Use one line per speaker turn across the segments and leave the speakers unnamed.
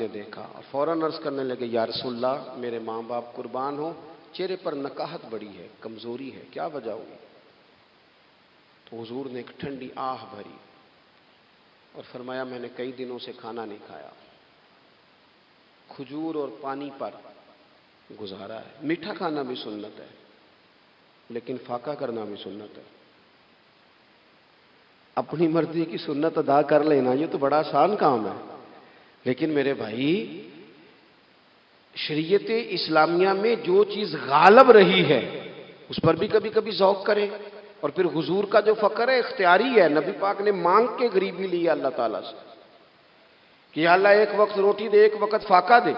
نے دیکھا اور فوراً عرض کرنے لگے یا رسول اللہ میرے ماں باپ قربان ہو، چہرے پر نکاہت بڑی ہے، کمزوری ہے، کیا وجہ ہوئی؟ تو حضور نے ایک ٹھنڈی آہ بھری اور فرمایا میں نے کئی دنوں سے کھانا نہیں کھایا، کھجور اور پانی پر گزارا ہے۔ میٹھا کھانا بھی سنت ہے لیکن فاقہ کرنا بھی سنت ہے۔ اپنی مرضی کی سنت ادا کر لینا یہ تو بڑا آسان کام ہے، لیکن میرے بھائی شریعت اسلامیہ میں جو چیز غالب رہی ہے اس پر بھی کبھی کبھی ذوق کرے۔ اور پھر حضور کا جو فقر ہے اختیاری ہے، نبی پاک نے مانگ کے غریبی لی ہے اللہ تعالیٰ سے کہ یا اللہ ایک وقت روٹی دے، ایک وقت فاقہ دے۔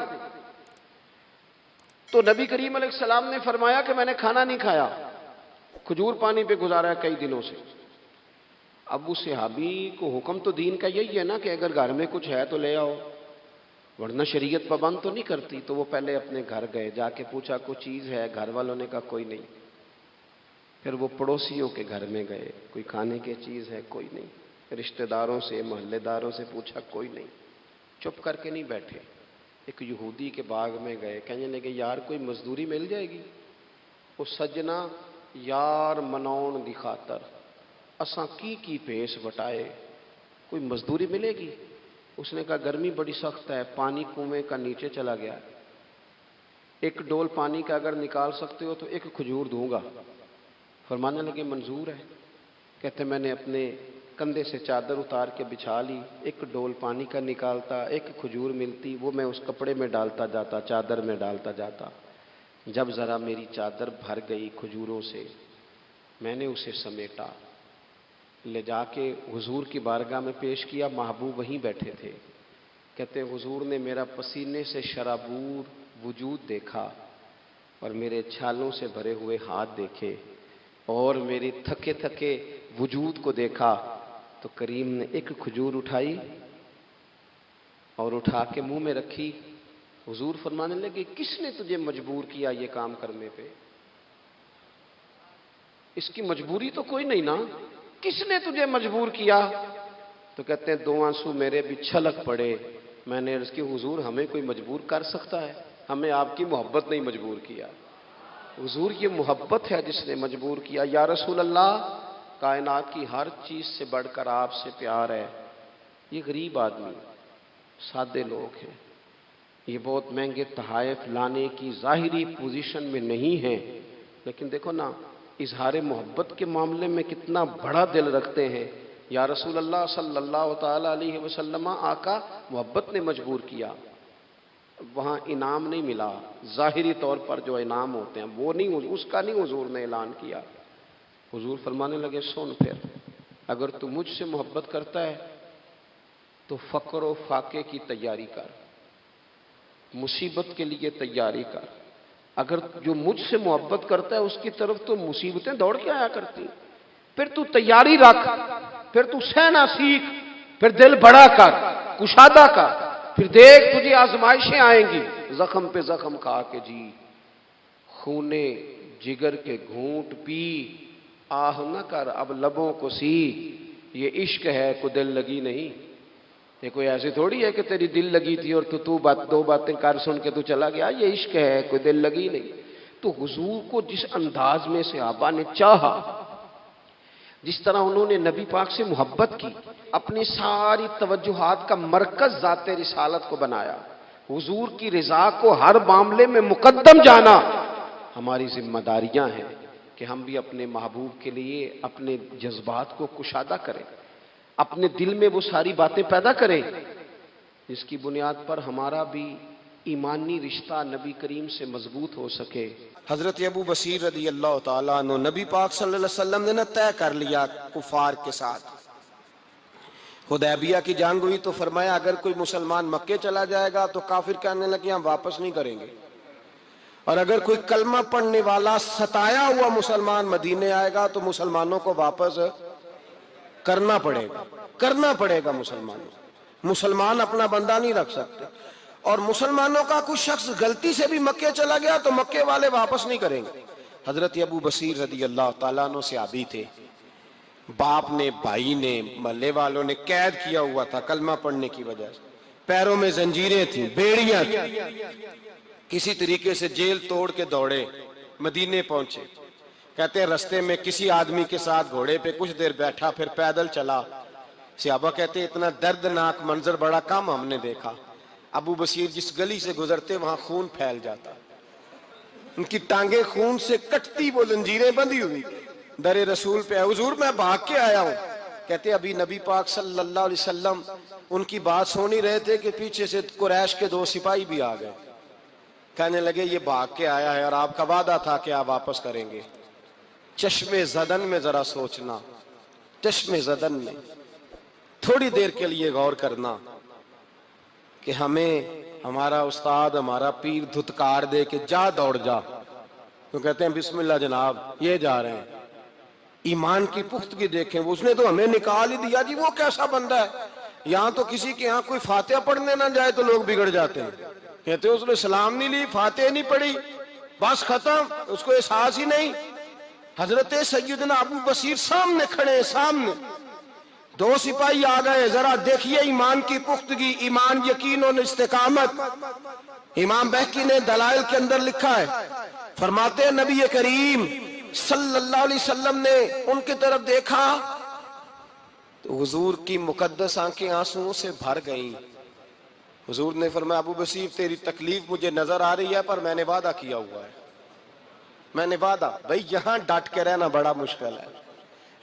تو نبی کریم علیہ السلام نے فرمایا کہ میں نے کھانا نہیں کھایا، کھجور پانی پہ گزارا ہے کئی دنوں سے۔ اب اس صحابی کو حکم تو دین کا یہی ہے نا کہ اگر گھر میں کچھ ہے تو لے آؤ، ورنہ شریعت پابند تو نہیں کرتی۔ تو وہ پہلے اپنے گھر گئے، جا کے پوچھا کوئی چیز ہے؟ گھر والوں نے کہا کوئی نہیں۔ پھر وہ پڑوسیوں کے گھر میں گئے، کوئی کھانے کی چیز ہے؟ کوئی نہیں۔ رشتہ داروں سے، محلے داروں سے پوچھا، کوئی نہیں۔ چپ کر کے نہیں بیٹھے، ایک یہودی کے باغ میں گئے، کہنے لگے یار کوئی مزدوری مل جائے گی؟ وہ سجنا یار مناؤن دی خاطر اساں کی پیس وٹائے، کوئی مزدوری ملے گی؟ اس نے کہا گرمی بڑی سخت ہے، پانی کنویں کا نیچے چلا گیا، ایک ڈول پانی کا اگر نکال سکتے ہو تو ایک کھجور دوں گا۔ فرمانے لگے منظور ہے۔ کہتے میں نے اپنے کندھے سے چادر اتار کے بچھا لی، ایک ڈول پانی کا نکالتا، ایک کھجور ملتی، وہ میں اس کپڑے میں ڈالتا جاتا، چادر میں ڈالتا جاتا۔ جب ذرا میری چادر بھر گئی کھجوروں سے، میں نے اسے سمیٹا، لے جا کے حضور کی بارگاہ میں پیش کیا۔ محبوب وہیں بیٹھے تھے۔ کہتے حضور نے میرا پسینے سے شرابور وجود دیکھا اور میرے چھالوں سے بھرے ہوئے ہاتھ دیکھے اور میرے تھکے تھکے وجود کو دیکھا، تو کریم نے ایک کھجور اٹھائی اور اٹھا کے منہ میں رکھی۔ حضور فرمانے لگے کس نے تجھے مجبور کیا یہ کام کرنے پہ؟ اس کی مجبوری تو کوئی نہیں نا، کس نے تجھے مجبور کیا؟ تو کہتے ہیں دو آنسو میرے بھی چھلک پڑے۔ میں نے عرض کی حضور ہمیں کوئی مجبور کر سکتا ہے؟ ہمیں آپ کی محبت نہیں مجبور کیا، حضور یہ محبت ہے جس نے مجبور کیا۔ یا رسول اللہ کائنات کی ہر چیز سے بڑھ کر آپ سے پیار ہے۔ یہ غریب آدمی، سادے لوگ ہیں، یہ بہت مہنگے تحائف لانے کی ظاہری پوزیشن میں نہیں ہیں، لیکن دیکھو نا اظہار محبت کے معاملے میں کتنا بڑا دل رکھتے ہیں۔ یا رسول اللہ صلی اللہ تعالی علیہ وسلم، آقا محبت نے مجبور کیا۔ وہاں انعام نہیں ملا، ظاہری طور پر جو انعام ہوتے ہیں وہ نہیں، اس کا نہیں حضور نے اعلان کیا۔ حضور فرمانے لگے سن پھر، اگر تو مجھ سے محبت کرتا ہے تو فقر و فاقے کی تیاری کر، مصیبت کے لیے تیاری کر۔ اگر جو مجھ سے محبت کرتا ہے اس کی طرف تو مصیبتیں دوڑ کے آیا کرتی، پھر تو تیاری رکھ، پھر تو سہنا سیکھ، پھر دل بڑا کر، کشادہ کر، پھر دیکھ تجھے آزمائشیں آئیں گی، زخم پہ زخم کھا کے جی، خونے جگر کے گھونٹ پی، آہ نہ کر اب لبوں کو سی، یہ عشق ہے کو دل لگی نہیں۔ یہ کوئی ایسی تھوڑی ہے کہ تیری دل لگی تھی اور تو دو باتیں کر سن کے تو چلا گیا، یہ عشق ہے کوئی دل لگی نہیں۔ تو حضور کو جس انداز میں صحابہ نے چاہا، جس طرح انہوں نے نبی پاک سے محبت کی، اپنی ساری توجہات کا مرکز ذات رسالت کو بنایا، حضور کی رضا کو ہر معاملے میں مقدم جانا، ہماری ذمہ داریاں ہیں کہ ہم بھی اپنے محبوب کے لیے اپنے جذبات کو کشادہ کریں، اپنے دل میں وہ ساری باتیں پیدا کریں جس کی بنیاد پر ہمارا بھی ایمانی رشتہ نبی کریم سے مضبوط ہو سکے۔ حضرت ابو بصیر رضی اللہ تعالیٰ عنہ، نبی پاک صلی اللہ علیہ وسلم نے طے کر لیا کفار کے ساتھ، حدیبیہ کی جنگ ہوئی تو فرمایا اگر کوئی مسلمان مکے چلا جائے گا تو کافر کہنے لگے ہم واپس نہیں کریں گے، اور اگر کوئی کلمہ پڑھنے والا ستایا ہوا مسلمان مدینے آئے گا تو مسلمانوں کو واپس کرنا پڑے گا مسلمان اپنا بندہ نہیں رکھ سکتے، اور مسلمانوں کا کوئی شخص غلطی سے بھی مکے چلا گیا تو مکے والے واپس نہیں کریں گے۔ حضرت ابو بصیر رضی اللہ تعالیٰ عنہ صحابی تھے، باپ نے، بھائی نے، محلے والوں نے قید کیا ہوا تھا کلمہ پڑھنے کی وجہ سے،
پیروں میں زنجیریں تھیں، بیڑیاں تھیں، کسی طریقے سے جیل توڑ کے دوڑے، مدینے پہنچے۔ کہتے ہیں رستے میں کسی آدمی کے ساتھ گھوڑے پہ کچھ دیر بیٹھا، پھر پیدل چلا۔ صحابہ کہتے ہیں اتنا دردناک منظر بڑا کم ہم نے دیکھا۔ ابو بصیر جس گلی سے گزرتے وہاں خون پھیل جاتا، ان کی ٹانگیں خون سے کٹتی، وہ زنجیریں بندھی ہوئی، در رسول پہ حضور میں بھاگ کے آیا ہوں۔ کہتے ابھی نبی پاک صلی اللہ علیہ وسلم ان کی بات سن ہی رہے تھے کہ پیچھے سے قریش کے 2 سپاہی بھی آ گئے۔ کہنے لگے یہ بھاگ کے آیا ہے اور آپ کا وعدہ تھا کہ آپ واپس کریں گے۔ چشم زدن میں ذرا سوچنا، چشم زدن میں تھوڑی دیر کے لیے غور کرنا کہ ہمیں ہمارا استاد، ہمارا پیر دھتکار دے کہ جا دوڑ جا، تو کہتے ہیں بسم اللہ جناب یہ جا رہے ہیں۔ ایمان کی پختگی دیکھیں، اس نے تو ہمیں نکال ہی دیا جی، وہ کیسا بندہ ہے، یہاں تو کسی کے یہاں کوئی فاتحہ پڑھنے نہ جائے تو لوگ بگڑ جاتے ہیں۔ کہتے ہیں اس نے سلام نہیں لی، فاتحہ نہیں پڑھی، بس ختم، اس کو احساس ہی نہیں۔ حضرت سیدنا ابو بصیر سامنے کھڑے، سامنے 2 سپاہی آ گئے۔ ذرا دیکھیے ایمان کی پختگی، ایمان، یقین اور استقامت۔ امام بہقی نے دلائل کے اندر لکھا ہے، فرماتے ہیں نبی کریم صلی اللہ علیہ وسلم نے ان کی طرف دیکھا تو حضور کی مقدس آنکھیں آنسوؤں سے بھر گئیں۔ حضور نے فرمایا ابو بصیر تیری تکلیف مجھے نظر آ رہی ہے، پر میں نے وعدہ کیا ہوا ہے، میں نے وعدہ۔ بھئی یہاں ڈٹ کے رہنا بڑا مشکل ہے،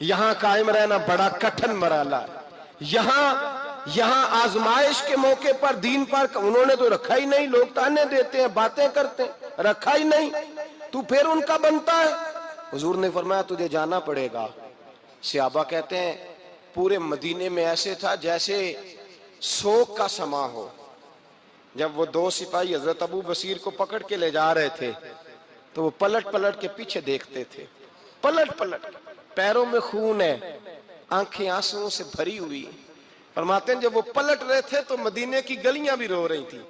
یہاں قائم رہنا بڑا کٹھن مرحلہ ہے، یہاں آزمائش کے موقع پر دین پر انہوں نے تو رکھا ہی نہیں، لوگ تانے دیتے ہیں، باتیں کرتے ہیں، رکھا ہی نہیں، تو پھر ان کا بنتا ہے۔ حضور نے فرمایا تجھے جانا پڑے گا۔ صحابہ کہتے ہیں پورے مدینے میں ایسے تھا جیسے سوگ کا سما ہو۔ جب وہ 2 سپاہی حضرت ابو بصیر کو پکڑ کے لے جا رہے تھے تو وہ پلٹ پلٹ کے پیچھے دیکھتے تھے، پلٹ پلٹ، پیروں میں خون ہے، آنکھیں آنسوؤں سے بھری ہوئی۔ فرماتے ہیں جب وہ پلٹ رہے تھے تو مدینے کی گلیاں بھی رو رہی تھیں۔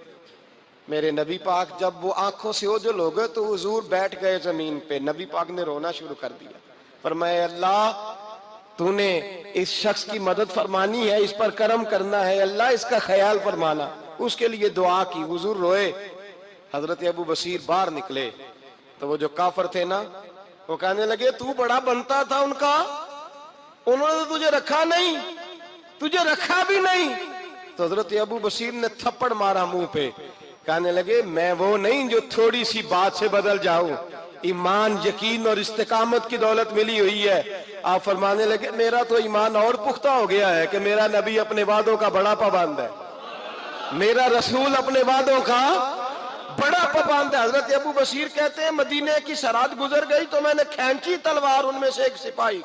میرے نبی پاک جب وہ آنکھوں سے اوجھل ہو گئے تو حضور بیٹھ گئے زمین پہ، نبی پاک نے رونا شروع کر دیا۔ فرمایا اللہ تو نے اس شخص کی مدد فرمانی ہے، اس پر کرم کرنا ہے، اللہ اس کا خیال فرمانا، اس کے لیے دعا کی۔ حضور روئے۔ حضرت ابو بصیر باہر نکلے تو وہ جو کافر تھے نا وہ کہنے لگے تو بڑا بنتا تھا ان کا، انہوں نے تجھے رکھا نہیں، تجھے رکھا بھی نہیں۔ تو حضرت ابو بصیر نے تھپڑ مارا منہ پہ، کہنے لگے میں وہ نہیں جو تھوڑی سی بات سے بدل جاؤں، ایمان، یقین اور استقامت کی دولت ملی ہوئی ہے۔ آپ فرمانے لگے میرا تو ایمان اور پختہ ہو گیا ہے کہ میرا نبی اپنے وعدوں کا بڑا پابند ہے، میرا رسول اپنے وعدوں کا بڑا پابند ہے۔ حضرت ابو بصیر کہتے ہیں مدینے کی سرحد گزر گئی تو میں نے کھینچی تلوار ان میں سے ایک سپاہی،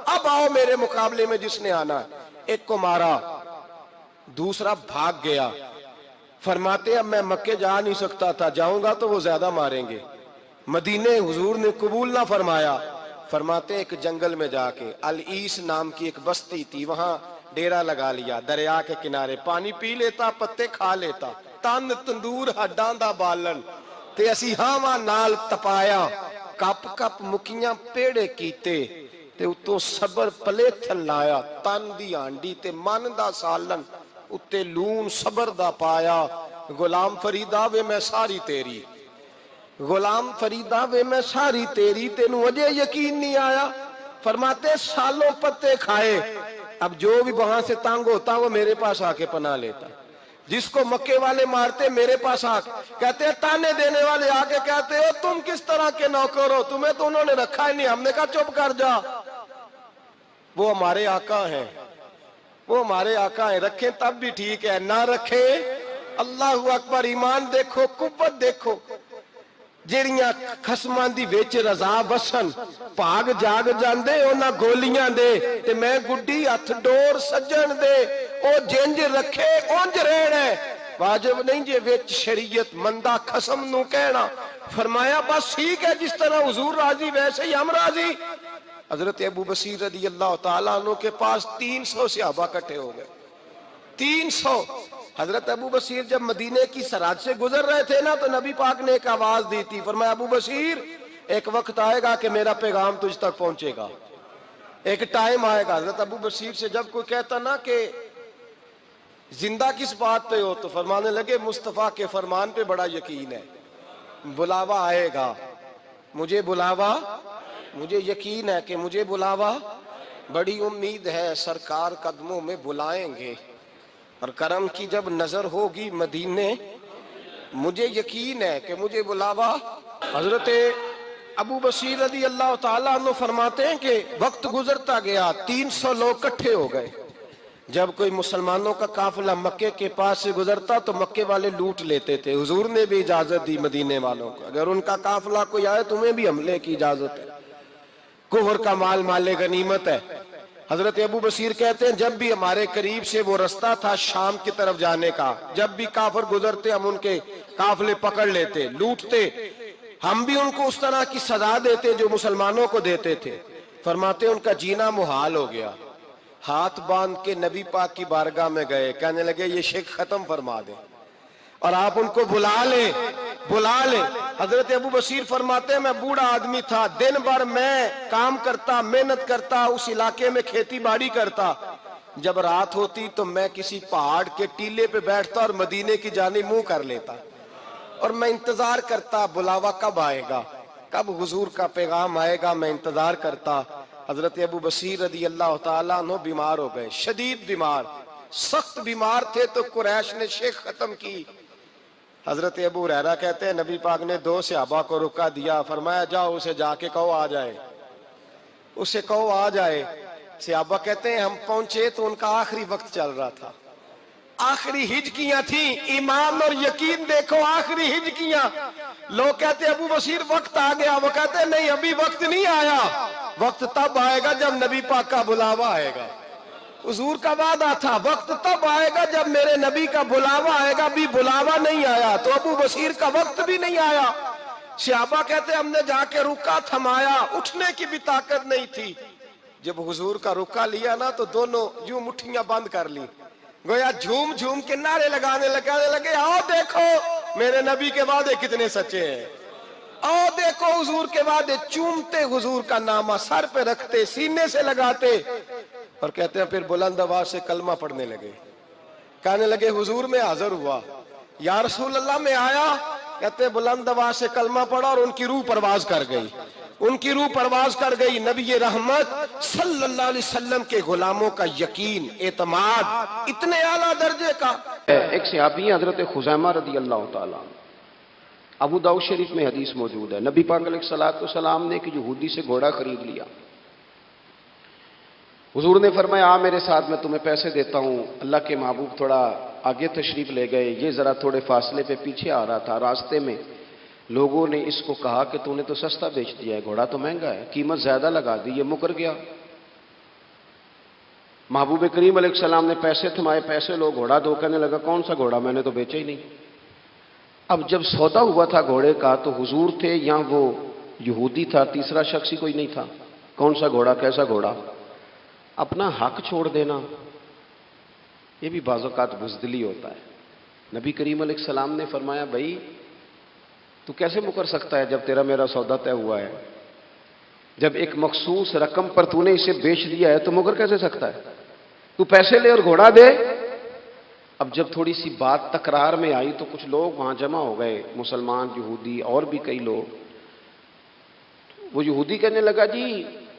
اب آؤ میرے مقابلے میں جس نے آنا ہے۔ ایک کو مارا، دوسرا بھاگ گیا۔ فرماتے اب میں مکے جا نہیں سکتا تھا، جاؤں گا تو وہ زیادہ ماریں گے، مدینے حضور نے قبول نہ فرمایا۔ فرماتے ایک جنگل میں جا کے العیس نام کی ایک بستی تھی، وہاں ڈیرا لگا لیا، دریا کے کنارے، پانی پی لیتا، پتے کھا لیتا، تن تندور ہڈاں دا بالن تے اسی ہاواں نال تپایا، کپ کپ مکیاں پیڑے کیتے تے اتوں صبر پلیتھن لایا، تن دی ہانڈی تے من دا سالن اتے لون صبر دا پایا، غلام فریدا وے میں ساری تیری، غلام فریدا وے میں ساری تیری، تینوں اجے یقین نہیں آیا۔ فرماتے سالوں پتے کھائے، اب جو بھی وہاں سے تانگ ہوتا وہ میرے پاس آ کے پناہ لیتا، جس کو مکے والے مارتے میرے پاس آ کے کہتے ہیں، تانے دینے والے آ کے کہتے ہو تم کس طرح کے نوکر ہو، تمہیں تو انہوں نے رکھا ہی نہیں۔ ہم نے کہا چپ کر جا، وہ ہمارے آقا ہیں، وہ ہمارے آقا ہیں، رکھیں تب بھی ٹھیک ہے، نہ رکھیں اللہ اکبر۔ ایمان دیکھو، قوت دیکھو، جیڑیاں خسماں دی وچ رضا وسن، پاگ جاگ جاندے اونا گولیاں دے تے میں گڈی ہتھ ڈور سجن دے، او جنج رکھے اونج رہنا ہے، واجب نہیں جے وچ شریعت مندہ خسم نو کہنا۔ فرمایا بس ٹھیک ہے، جس طرح حضور راضی ویسے ہی ہم راضی۔ حضرت ابو بصیر رضی اللہ تعالیٰ عنہ کے پاس 300 صحابہ کٹھے ہو گئے، 300۔ حضرت ابو بصیر جب مدینے کی سرحد سے گزر رہے تھے نا تو نبی پاک نے ایک آواز دی تھی، فرمایا ابو بصیر ایک وقت آئے گا کہ میرا پیغام تجھ تک پہنچے گا، ایک ٹائم آئے گا۔ حضرت ابو بصیر سے جب کوئی کہتا نا کہ زندہ کس بات پہ ہو؟ تو فرمانے لگے مصطفیٰ کے فرمان پہ بڑا یقین ہے، بلاوا آئے گا، مجھے بلاوا، مجھے یقین ہے کہ مجھے بلاوا، بڑی امید ہے سرکار قدموں میں بلائیں گے، اور کرم کی جب نظر ہوگی مدینے، مجھے یقین ہے کہ مجھے بلاوا۔ حضرت ابو بصیر رضی اللہ تعالیٰ عنہ فرماتے ہیں کہ وقت گزرتا گیا، 300 لوگ اکٹھے ہو گئے۔ جب کوئی مسلمانوں کا قافلہ مکے کے پاس سے گزرتا تو مکے والے لوٹ لیتے تھے۔ حضور نے بھی اجازت دی مدینے والوں کو، اگر ان کا قافلہ کوئی آئے تمہیں بھی حملے کی اجازت ہے، کفر کا مال مال غنیمت ہے۔ حضرت ابو بصیر کہتے ہیں جب بھی ہمارے قریب سے وہ رستہ تھا شام کی طرف جانے کا، جب بھی کافر گزرتے ہم ان کے قافلے پکڑ لیتے، لوٹتے، ہم بھی ان کو اس طرح کی سزا دیتے جو مسلمانوں کو دیتے تھے۔ فرماتے ان کا جینا محال ہو گیا، ہاتھ باندھ کے نبی پاک کی بارگاہ میں گئے، کہنے لگے یہ شرک ختم فرما دیں اور آپ ان کو بلا لیں، بلا لیں۔ حضرت ابو بصیر فرماتے ہیں میں بوڑھا آدمی تھا، دن بھر میں کام کرتا، محنت کرتا، اس علاقے میں کھیتی باڑی کرتا، جب رات ہوتی تو میں کسی پہاڑ کے ٹیلے پہ بیٹھتا اور مدینے کی جانب منہ کر لیتا، اور میں انتظار کرتا بلاوا کب آئے گا، کب حضور کا پیغام آئے گا، میں انتظار کرتا۔ حضرت ابو بصیر رضی اللہ تعالیٰ عنہ بیمار ہو گئے، شدید بیمار، سخت بیمار تھے، تو قریش نے شیخ ختم کی۔ حضرت ابو ہریرہ کہتے ہیں نبی پاک نے 2 صحابہ کو رکا دیا، فرمایا جاؤ اسے جا کے کہو آ جائے، اسے کہو آ جائے۔ صحابہ کہتے ہیں ہم پہنچے تو ان کا آخری وقت چل رہا تھا، آخری ہجکیاں تھیں، ایمان اور یقین دیکھو، آخری ہجکیاں۔ لوگ کہتے ابو بصیر وقت آ گیا، وہ کہتے ہیں نہیں ابھی وقت نہیں آیا، وقت تب آئے گا جب نبی پاک کا بلاوا آئے گا۔ حضور کا وعدہ تھا وقت تب آئے گا جب میرے نبی کا بلاوا آئے گا، بھی بلاوا نہیں آیا تو ابو بصیر کا وقت بھی نہیں آیا۔ صحابہ کہتے ہم نے جا کے رکا، تھمایا، اٹھنے کی بھی طاقت نہیں تھی۔ جب حضور کا رکا لیا نا تو دونوں یوں مٹھیاں بند کر لی، گویا جھوم جھوم کے نعرے لگانے لگے آؤ دیکھو میرے نبی کے وعدے کتنے سچے ہیں، آؤ دیکھو حضور کے وعدے، چومتے حضور کا نامہ، سر پہ رکھتے، سینے سے لگاتے، اور کہتے ہیں پھر بلند آواز سے کلمہ پڑھنے لگے، کہنے لگے حضور میں حاضر ہوا، یا رسول اللہ میں آیا، کہتے ہیں بلند آواز سے کلمہ پڑھا اور ان کی روح پرواز کر گئی، ان کی روح پرواز کر گئی۔ نبی رحمت صلی اللہ علیہ وسلم کے غلاموں کا یقین، اعتماد اتنے اعلیٰ درجے کا۔
ایک صحابی حضرت خزیمہ رضی اللہ تعالیٰ، ابو داؤد شریف میں حدیث موجود ہے، نبی پاک علیہ السلام نے ایک یہودی سے گھوڑا خرید لیا، حضور نے فرمایا آ میرے ساتھ میں تمہیں پیسے دیتا ہوں۔ اللہ کے محبوب تھوڑا آگے تشریف لے گئے، یہ ذرا تھوڑے فاصلے پہ پیچھے آ رہا تھا، راستے میں لوگوں نے اس کو کہا کہ تو نے تو سستا بیچ دیا ہے، گھوڑا تو مہنگا ہے، قیمت زیادہ لگا دی، یہ مکر گیا۔ محبوب کریم علیہ السلام نے پیسے تھمائے، پیسے لو، گھوڑا دو، کہنے لگا کون سا گھوڑا، میں نے تو بیچا ہی نہیں۔ اب جب سودا ہوا تھا گھوڑے کا تو حضور تھے یا وہ یہودی تھا، تیسرا شخص ہی کوئی نہیں تھا، کون سا گھوڑا، کیسا گھوڑا، اپنا حق چھوڑ دینا یہ بھی بعض اوقات بزدلی ہوتا ہے۔ نبی کریم علیہ السلام نے فرمایا بھائی تو کیسے مکر سکتا ہے جب تیرا میرا سودا طے ہوا ہے، جب ایک مخصوص رقم پر تو نے اسے بیچ دیا ہے تو مکر کیسے سکتا ہے، تو پیسے لے اور گھوڑا دے۔ اب جب تھوڑی سی بات تکرار میں آئی تو کچھ لوگ وہاں جمع ہو گئے، مسلمان، یہودی اور بھی کئی لوگ۔ وہ یہودی کہنے لگا جی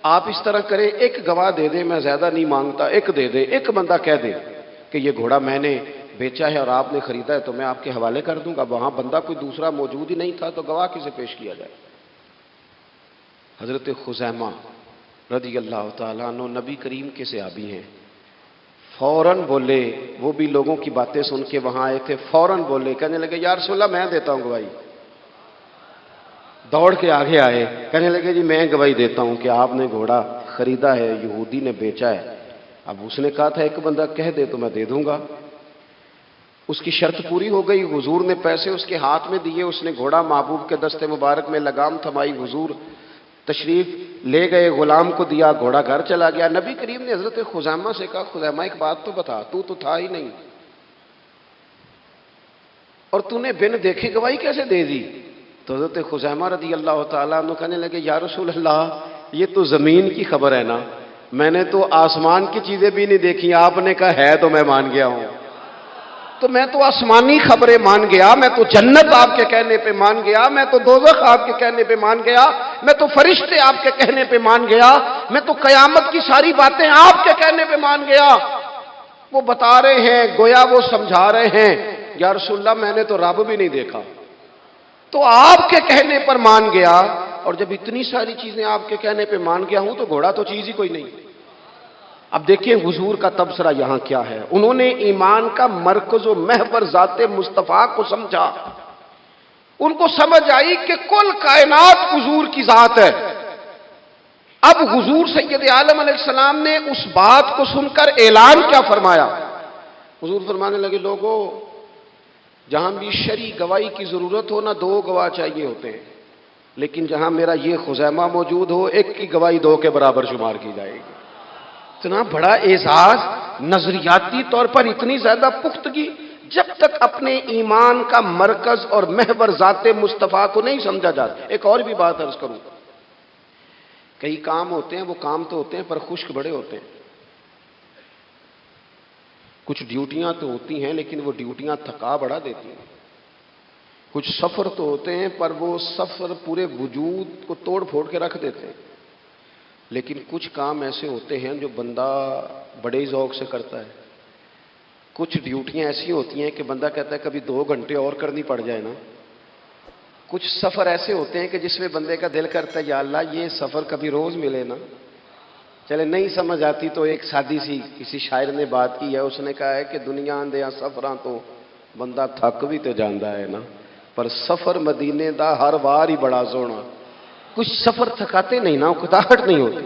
آپ اس طرح کریں، ایک گواہ دے دے، میں زیادہ نہیں مانگتا، ایک دے دے، ایک بندہ کہہ دے کہ یہ گھوڑا میں نے بیچا ہے اور آپ نے خریدا ہے تو میں آپ کے حوالے کر دوں گا۔ وہاں بندہ کوئی دوسرا موجود ہی نہیں تھا تو گواہ کسے پیش کیا جائے۔ حضرت خزیمہ رضی اللہ تعالیٰ عنہ نبی کریم کے صحابی ہیں، فوراً بولے، وہ بھی لوگوں کی باتیں سن کے وہاں آئے تھے، فوراً بولے، کہنے لگے یا رسول اللہ میں دیتا ہوں گواہی۔ دوڑ کے آگے آئے، کہنے لگے جی میں گواہی دیتا ہوں کہ آپ نے گھوڑا خریدا ہے، یہودی نے بیچا ہے۔ اب اس نے کہا تھا ایک بندہ کہہ دے تو میں دے دوں گا۔ اس کی شرط پوری ہو گئی، حضور نے پیسے اس کے ہاتھ میں دیے، اس نے گھوڑا محبوب کے دستے مبارک میں لگام تھمائی، حضور تشریف لے گئے، غلام کو دیا، گھوڑا گھر چلا گیا۔ نبی کریم نے حضرت خزیمہ سے کہا خزیمہ ایک بات تو بتا، تو تھا ہی نہیں اور تو نے بن دیکھے گواہی کیسے دے دی؟ تو حضرت خزیمہ رضی اللہ تعالیٰ عنہ کہنے لگے یا رسول اللہ یہ تو زمین کی خبر ہے نا، میں نے تو آسمان کی چیزیں بھی نہیں دیکھی، آپ نے کہا ہے تو میں مان گیا ہوں۔ تو میں تو آسمانی خبریں مان گیا، میں تو جنت آپ کے کہنے پہ مان گیا، میں تو دوزخ آپ کے کہنے پہ مان گیا، میں تو فرشتے آپ کے کہنے پہ مان گیا، میں تو قیامت کی ساری باتیں آپ کے کہنے پہ مان گیا۔ وہ بتا رہے ہیں، گویا وہ سمجھا رہے ہیں، یا رسول اللہ میں نے تو رب بھی نہیں دیکھا، تو آپ کے کہنے پر مان گیا، اور جب اتنی ساری چیزیں آپ کے کہنے پہ مان گیا ہوں تو گھوڑا تو چیز ہی کوئی نہیں۔ اب دیکھیں حضور کا تبصرہ یہاں کیا ہے۔ انہوں نے ایمان کا مرکز و محور ذات مصطفیٰ کو سمجھا، ان کو سمجھ آئی کہ کل کائنات حضور کی ذات ہے۔ اب حضور سید عالم علیہ السلام نے اس بات کو سن کر اعلان کیا فرمایا؟ حضور فرمانے لگے، لوگوں جہاں بھی شرعی گواہی کی ضرورت ہو نہ 2 گواہ چاہیے ہوتے ہیں، لیکن جہاں میرا یہ خزیمہ موجود ہو، 1 کی گواہی 2 کے برابر شمار کی جائے گی۔ اتنا بڑا اعزاز، نظریاتی طور پر اتنی زیادہ پختگی، جب تک اپنے ایمان کا مرکز اور محور ذات مصطفیٰ کو نہیں سمجھا جاتا۔ ایک اور بھی بات عرض کروں، کئی کام ہوتے ہیں، وہ کام تو ہوتے ہیں پر خشک بڑے ہوتے ہیں۔ کچھ ڈیوٹیاں تو ہوتی ہیں لیکن وہ ڈیوٹیاں تھکا بڑا دیتی ہیں۔ کچھ سفر تو ہوتے ہیں پر وہ سفر پورے وجود کو توڑ پھوڑ کے رکھ دیتے ہیں، لیکن کچھ کام ایسے ہوتے ہیں جو بندہ بڑے ذوق سے کرتا ہے۔ کچھ ڈیوٹیاں ایسی ہوتی ہیں کہ بندہ کہتا ہے کبھی 2 گھنٹے اور کرنی پڑ جائے نا۔ کچھ سفر ایسے ہوتے ہیں کہ جس میں بندے کا دل کرتا ہے یا اللہ یہ سفر کبھی روز ملے نا۔ چلے نہیں سمجھ آتی تو ایک سادی سی کسی شاعر نے بات کی ہے، اس نے کہا ہے کہ دنیا اندیا سفراں تو بندہ تھک بھی تو جاندا ہے نا، پر سفر مدینے دا ہر وار ہی بڑا سونا۔ کچھ سفر تھکاتے نہیں نا، اکتاہٹ نہیں ہوتی۔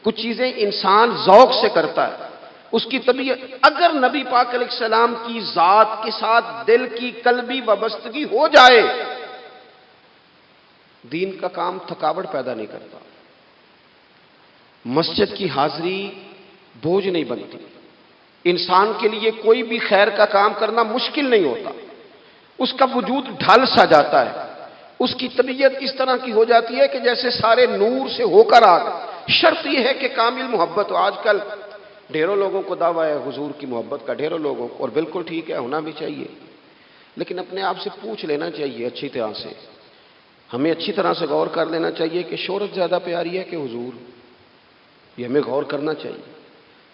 کچھ چیزیں انسان ذوق سے کرتا ہے، اس کی طبیعت۔ اگر نبی پاک علیہ السلام کی ذات کے ساتھ دل کی قلبی وابستگی ہو جائے، دین کا کام تھکاوٹ پیدا نہیں کرتا، مسجد کی حاضری بوجھ نہیں بنتی، انسان کے لیے کوئی بھی خیر کا کام کرنا مشکل نہیں ہوتا، اس کا وجود ڈھل سا جاتا ہے، اس کی طبیعت اس طرح کی ہو جاتی ہے کہ جیسے سارے نور سے ہو کر آ گئے۔ شرط یہ ہے کہ کامل محبت ہو۔ آج کل ڈھیروں لوگوں کو دعویٰ ہے حضور کی محبت کا، ڈھیروں لوگوں کو، اور بالکل ٹھیک ہے، ہونا بھی چاہیے، لیکن اپنے آپ سے پوچھ لینا چاہیے اچھی طرح سے، ہمیں اچھی طرح سے غور کر لینا چاہیے کہ شہرت زیادہ پیاری ہے کہ حضور؟ یہ ہمیں غور کرنا چاہیے۔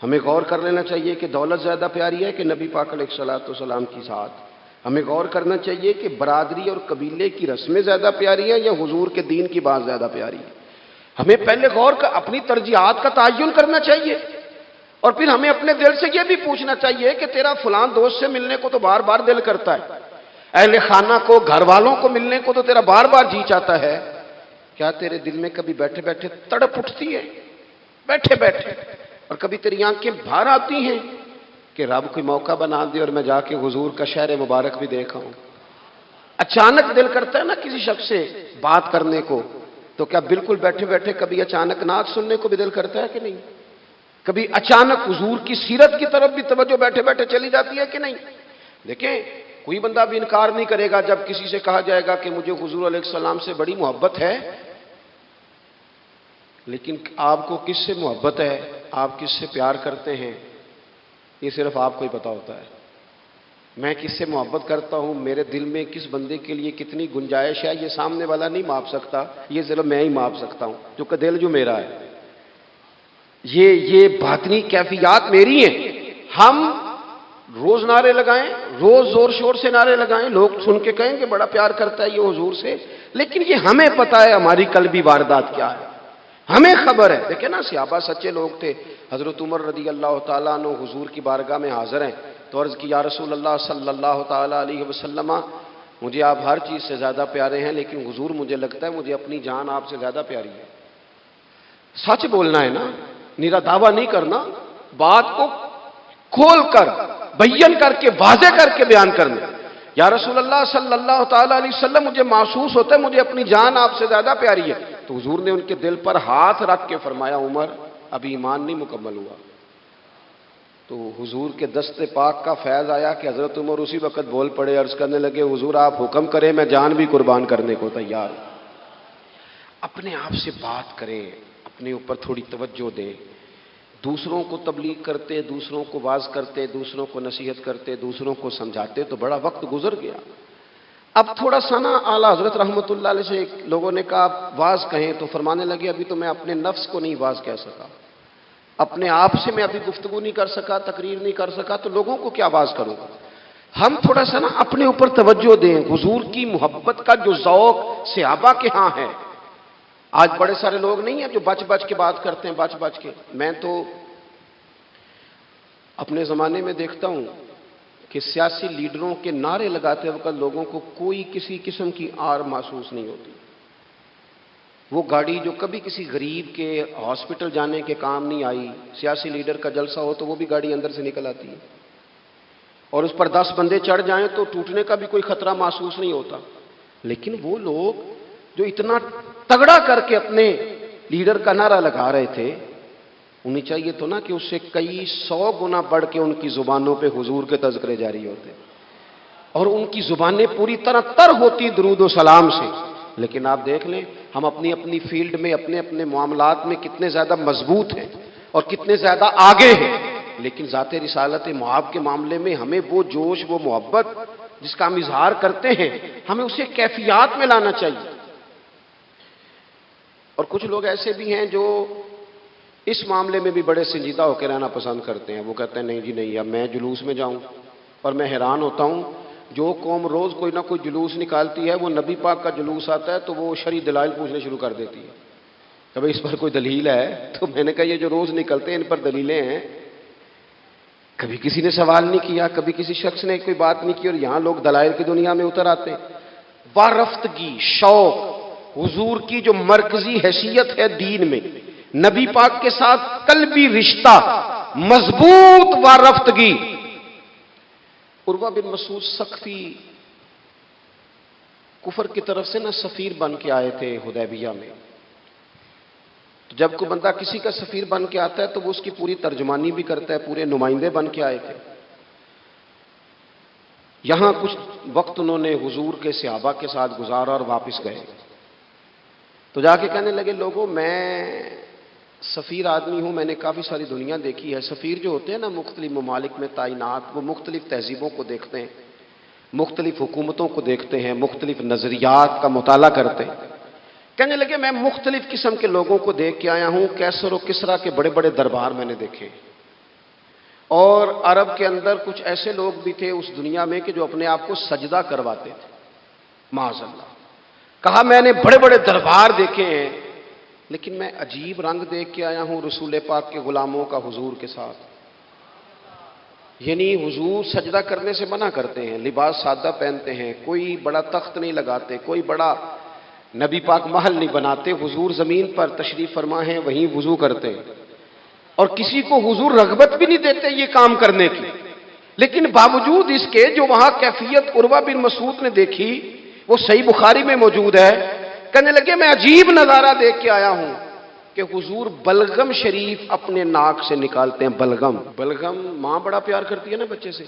ہمیں غور کر لینا چاہیے کہ دولت زیادہ پیاری ہے کہ نبی پاک علیہ الصلوۃ والسلام کی ذات؟ ہمیں غور کرنا چاہیے کہ برادری اور قبیلے کی رسمیں زیادہ پیاری ہیں یا حضور کے دین کی بات زیادہ پیاری ہے؟ ہمیں پہلے غور کر اپنی ترجیحات کا تعین کرنا چاہیے، اور پھر ہمیں اپنے دل سے یہ بھی پوچھنا چاہیے کہ تیرا فلاں دوست سے ملنے کو تو بار بار دل کرتا ہے، اہل خانہ کو، گھر والوں کو ملنے کو تو تیرا بار بار جی چاہتا ہے، کیا تیرے دل میں کبھی بیٹھے بیٹھے تڑپ اٹھتی ہے؟ بیٹھے بیٹھے، اور کبھی تیری آنکھیں باہر آتی ہیں کہ رب کوئی موقع بنا دے اور میں جا کے حضور کا شہر مبارک بھی دیکھا ہوں؟ اچانک دل کرتا ہے نا کسی شخص سے بات کرنے کو، تو کیا بالکل بیٹھے بیٹھے کبھی اچانک نعت سننے کو بھی دل کرتا ہے کہ نہیں؟ کبھی اچانک حضور کی سیرت کی طرف بھی توجہ بیٹھے بیٹھے چلی جاتی ہے کہ نہیں؟ دیکھیں، کوئی بندہ بھی انکار نہیں کرے گا جب کسی سے کہا جائے گا کہ مجھے حضور علیہ السلام سے بڑی محبت ہے، لیکن آپ کو کس سے محبت ہے، آپ کس سے پیار کرتے ہیں، یہ صرف آپ کو ہی پتا ہوتا ہے۔ میں کس سے محبت کرتا ہوں، میرے دل میں کس بندے کے لیے کتنی گنجائش ہے، یہ سامنے والا نہیں ماپ سکتا، یہ صرف میں ہی ماپ سکتا ہوں، جو کہ دل جو میرا ہے۔ یہ باطنی کیفیات میری ہیں۔ ہم روز نعرے لگائیں، روز زور شور سے نعرے لگائیں، لوگ سن کے کہیں کہ بڑا پیار کرتا ہے یہ حضور سے، لیکن یہ ہمیں پتا ہے ہماری قلبی واردات کیا ہے، ہمیں خبر ہے۔ دیکھیں نا، صحابہ سچے لوگ تھے۔ حضرت عمر رضی اللہ تعالیٰ عنہ حضور کی بارگاہ میں حاضر ہیں تو عرض کی، یا رسول اللہ صلی اللہ تعالیٰ علیہ وسلم، مجھے آپ ہر چیز سے زیادہ پیارے ہیں، لیکن حضور مجھے لگتا ہے مجھے اپنی جان آپ سے زیادہ پیاری ہے۔ سچ بولنا ہے نا، نیرا دعویٰ نہیں کرنا، بات کو کھول کر بیان کر کے واضح کر کے بیان کرنا۔ یا رسول اللہ صلی اللہ تعالیٰ علیہ وسلم، مجھے محسوس ہوتا ہے مجھے اپنی جان آپ سے زیادہ پیاری ہے، تو حضور نے ان کے دل پر ہاتھ رکھ کے فرمایا، عمر ابھی ایمان نہیں مکمل ہوا۔ تو حضور کے دست پاک کا فیض آیا کہ حضرت عمر اسی وقت بول پڑے، عرض کرنے لگے، حضور آپ حکم کریں، میں جان بھی قربان کرنے کو تیار ہوں۔ اپنے آپ سے بات کریں، اپنے اوپر تھوڑی توجہ دیں، دوسروں کو تبلیغ کرتے، دوسروں کو واز کرتے، دوسروں کو نصیحت کرتے، دوسروں کو سمجھاتے تو بڑا وقت گزر گیا۔ اب تھوڑا سا نا اعلیٰ حضرت رحمۃ اللہ علیہ سے لوگوں نے کہا واز کہیں، تو فرمانے لگے ابھی تو میں اپنے نفس کو نہیں واز کہہ سکا، اپنے آپ سے میں ابھی گفتگو نہیں کر سکا، تقریر نہیں کر سکا، تو لوگوں کو کیا واز کروں گا۔ ہم تھوڑا سا نا اپنے اوپر توجہ دیں، حضور کی محبت کا جو ذوق صحابہ کے ہاں ہے۔ آج بڑے سارے لوگ نہیں ہیں جو بچ بچ کے بات کرتے ہیں، بچ بچ کے۔ میں تو اپنے زمانے میں دیکھتا ہوں کہ سیاسی لیڈروں کے نعرے لگاتے وقت لوگوں کو کوئی کسی قسم کی آر محسوس نہیں ہوتی۔ وہ گاڑی جو کبھی کسی غریب کے ہاسپٹل جانے کے کام نہیں آئی، سیاسی لیڈر کا جلسہ ہو تو وہ بھی گاڑی اندر سے نکل آتی ہے، اور اس پر 10 بندے چڑھ جائیں تو ٹوٹنے کا بھی کوئی خطرہ محسوس نہیں ہوتا۔ لیکن وہ لوگ جو اتنا تگڑا کر کے اپنے لیڈر کا نعرہ لگا رہے تھے، انہیں چاہیے تو نا کہ اس سے کئی 100 گنا بڑھ کے ان کی زبانوں پہ حضور کے تذکرے جاری ہوتے، اور ان کی زبانیں پوری طرح تر ہوتی درود و سلام سے۔ لیکن آپ دیکھ لیں ہم اپنی اپنی فیلڈ میں، اپنے اپنے معاملات میں کتنے زیادہ مضبوط ہیں اور کتنے زیادہ آگے ہیں، لیکن ذات رسالت معاب کے معاملے میں ہمیں وہ جوش، وہ محبت جس کا ہم اظہار کرتے ہیں، ہمیں اسے کیفیات میں لانا چاہیے۔ اور کچھ لوگ ایسے بھی ہیں جو اس معاملے میں بھی بڑے سنجیدہ ہو کے رہنا پسند کرتے ہیں۔ وہ کہتے ہیں نہیں جی نہیں، اب میں جلوس میں جاؤں۔ اور میں حیران ہوتا ہوں، جو قوم روز کوئی نہ کوئی جلوس نکالتی ہے، وہ نبی پاک کا جلوس آتا ہے تو وہ شرعی دلائل پوچھنے شروع کر دیتی ہے کہ بھئی اس پر کوئی دلیل ہے؟ تو میں نے کہا یہ جو روز نکلتے ہیں ان پر دلیلیں ہیں؟ کبھی کسی نے سوال نہیں کیا، کبھی کسی شخص نے کوئی بات نہیں کی، اور یہاں لوگ دلائل کی دنیا میں اتر آتے ہیں۔ وارفتگی، شوق، حضور کی جو مرکزی حیثیت ہے دین میں، نبی پاک کے ساتھ قلبی رشتہ، مضبوط وارفتگی۔ عروہ بن مسعود ثقفی کفر کی طرف سے نہ سفیر بن کے آئے تھے حدیبیہ میں۔ تو جب کوئی بندہ کسی کا سفیر بن کے آتا ہے تو وہ اس کی پوری ترجمانی بھی کرتا ہے، پورے نمائندے بن کے آئے تھے۔ یہاں کچھ وقت انہوں نے حضور کے صحابہ کے ساتھ گزارا اور واپس گئے، تو جا کے کہنے لگے لوگوں میں سفیر آدمی ہوں، میں نے کافی ساری دنیا دیکھی ہے۔ سفیر جو ہوتے ہیں نا مختلف ممالک میں تعینات، وہ مختلف تہذیبوں کو دیکھتے ہیں، مختلف حکومتوں کو دیکھتے ہیں، مختلف نظریات کا مطالعہ کرتے ہیں۔ کہنے لگے میں مختلف قسم کے لوگوں کو دیکھ کے آیا ہوں، کیسر و کسریٰ کے بڑے بڑے دربار میں نے دیکھے، اور عرب کے اندر کچھ ایسے لوگ بھی تھے اس دنیا میں کہ جو اپنے آپ کو سجدہ کرواتے تھے، معاذ اللہ۔ کہا میں نے بڑے بڑے دربار دیکھے ہیں، لیکن میں عجیب رنگ دیکھ کے آیا ہوں رسول پاک کے غلاموں کا حضور کے ساتھ۔ یعنی حضور سجدہ کرنے سے منع کرتے ہیں، لباس سادہ پہنتے ہیں، کوئی بڑا تخت نہیں لگاتے، کوئی بڑا نبی پاک محل نہیں بناتے، حضور زمین پر تشریف فرما ہیں وہیں وضو کرتے ہیں، اور کسی کو حضور رغبت بھی نہیں دیتے یہ کام کرنے کی۔ لیکن باوجود اس کے جو وہاں کیفیت عروہ بن مسعود نے دیکھی وہ صحیح بخاری میں موجود ہے۔ کہنے لگے میں عجیب نظارہ دیکھ کے آیا ہوں کہ حضور بلغم شریف اپنے ناک سے نکالتے ہیں۔ بلغم ماں بڑا پیار کرتی ہے نا بچے سے،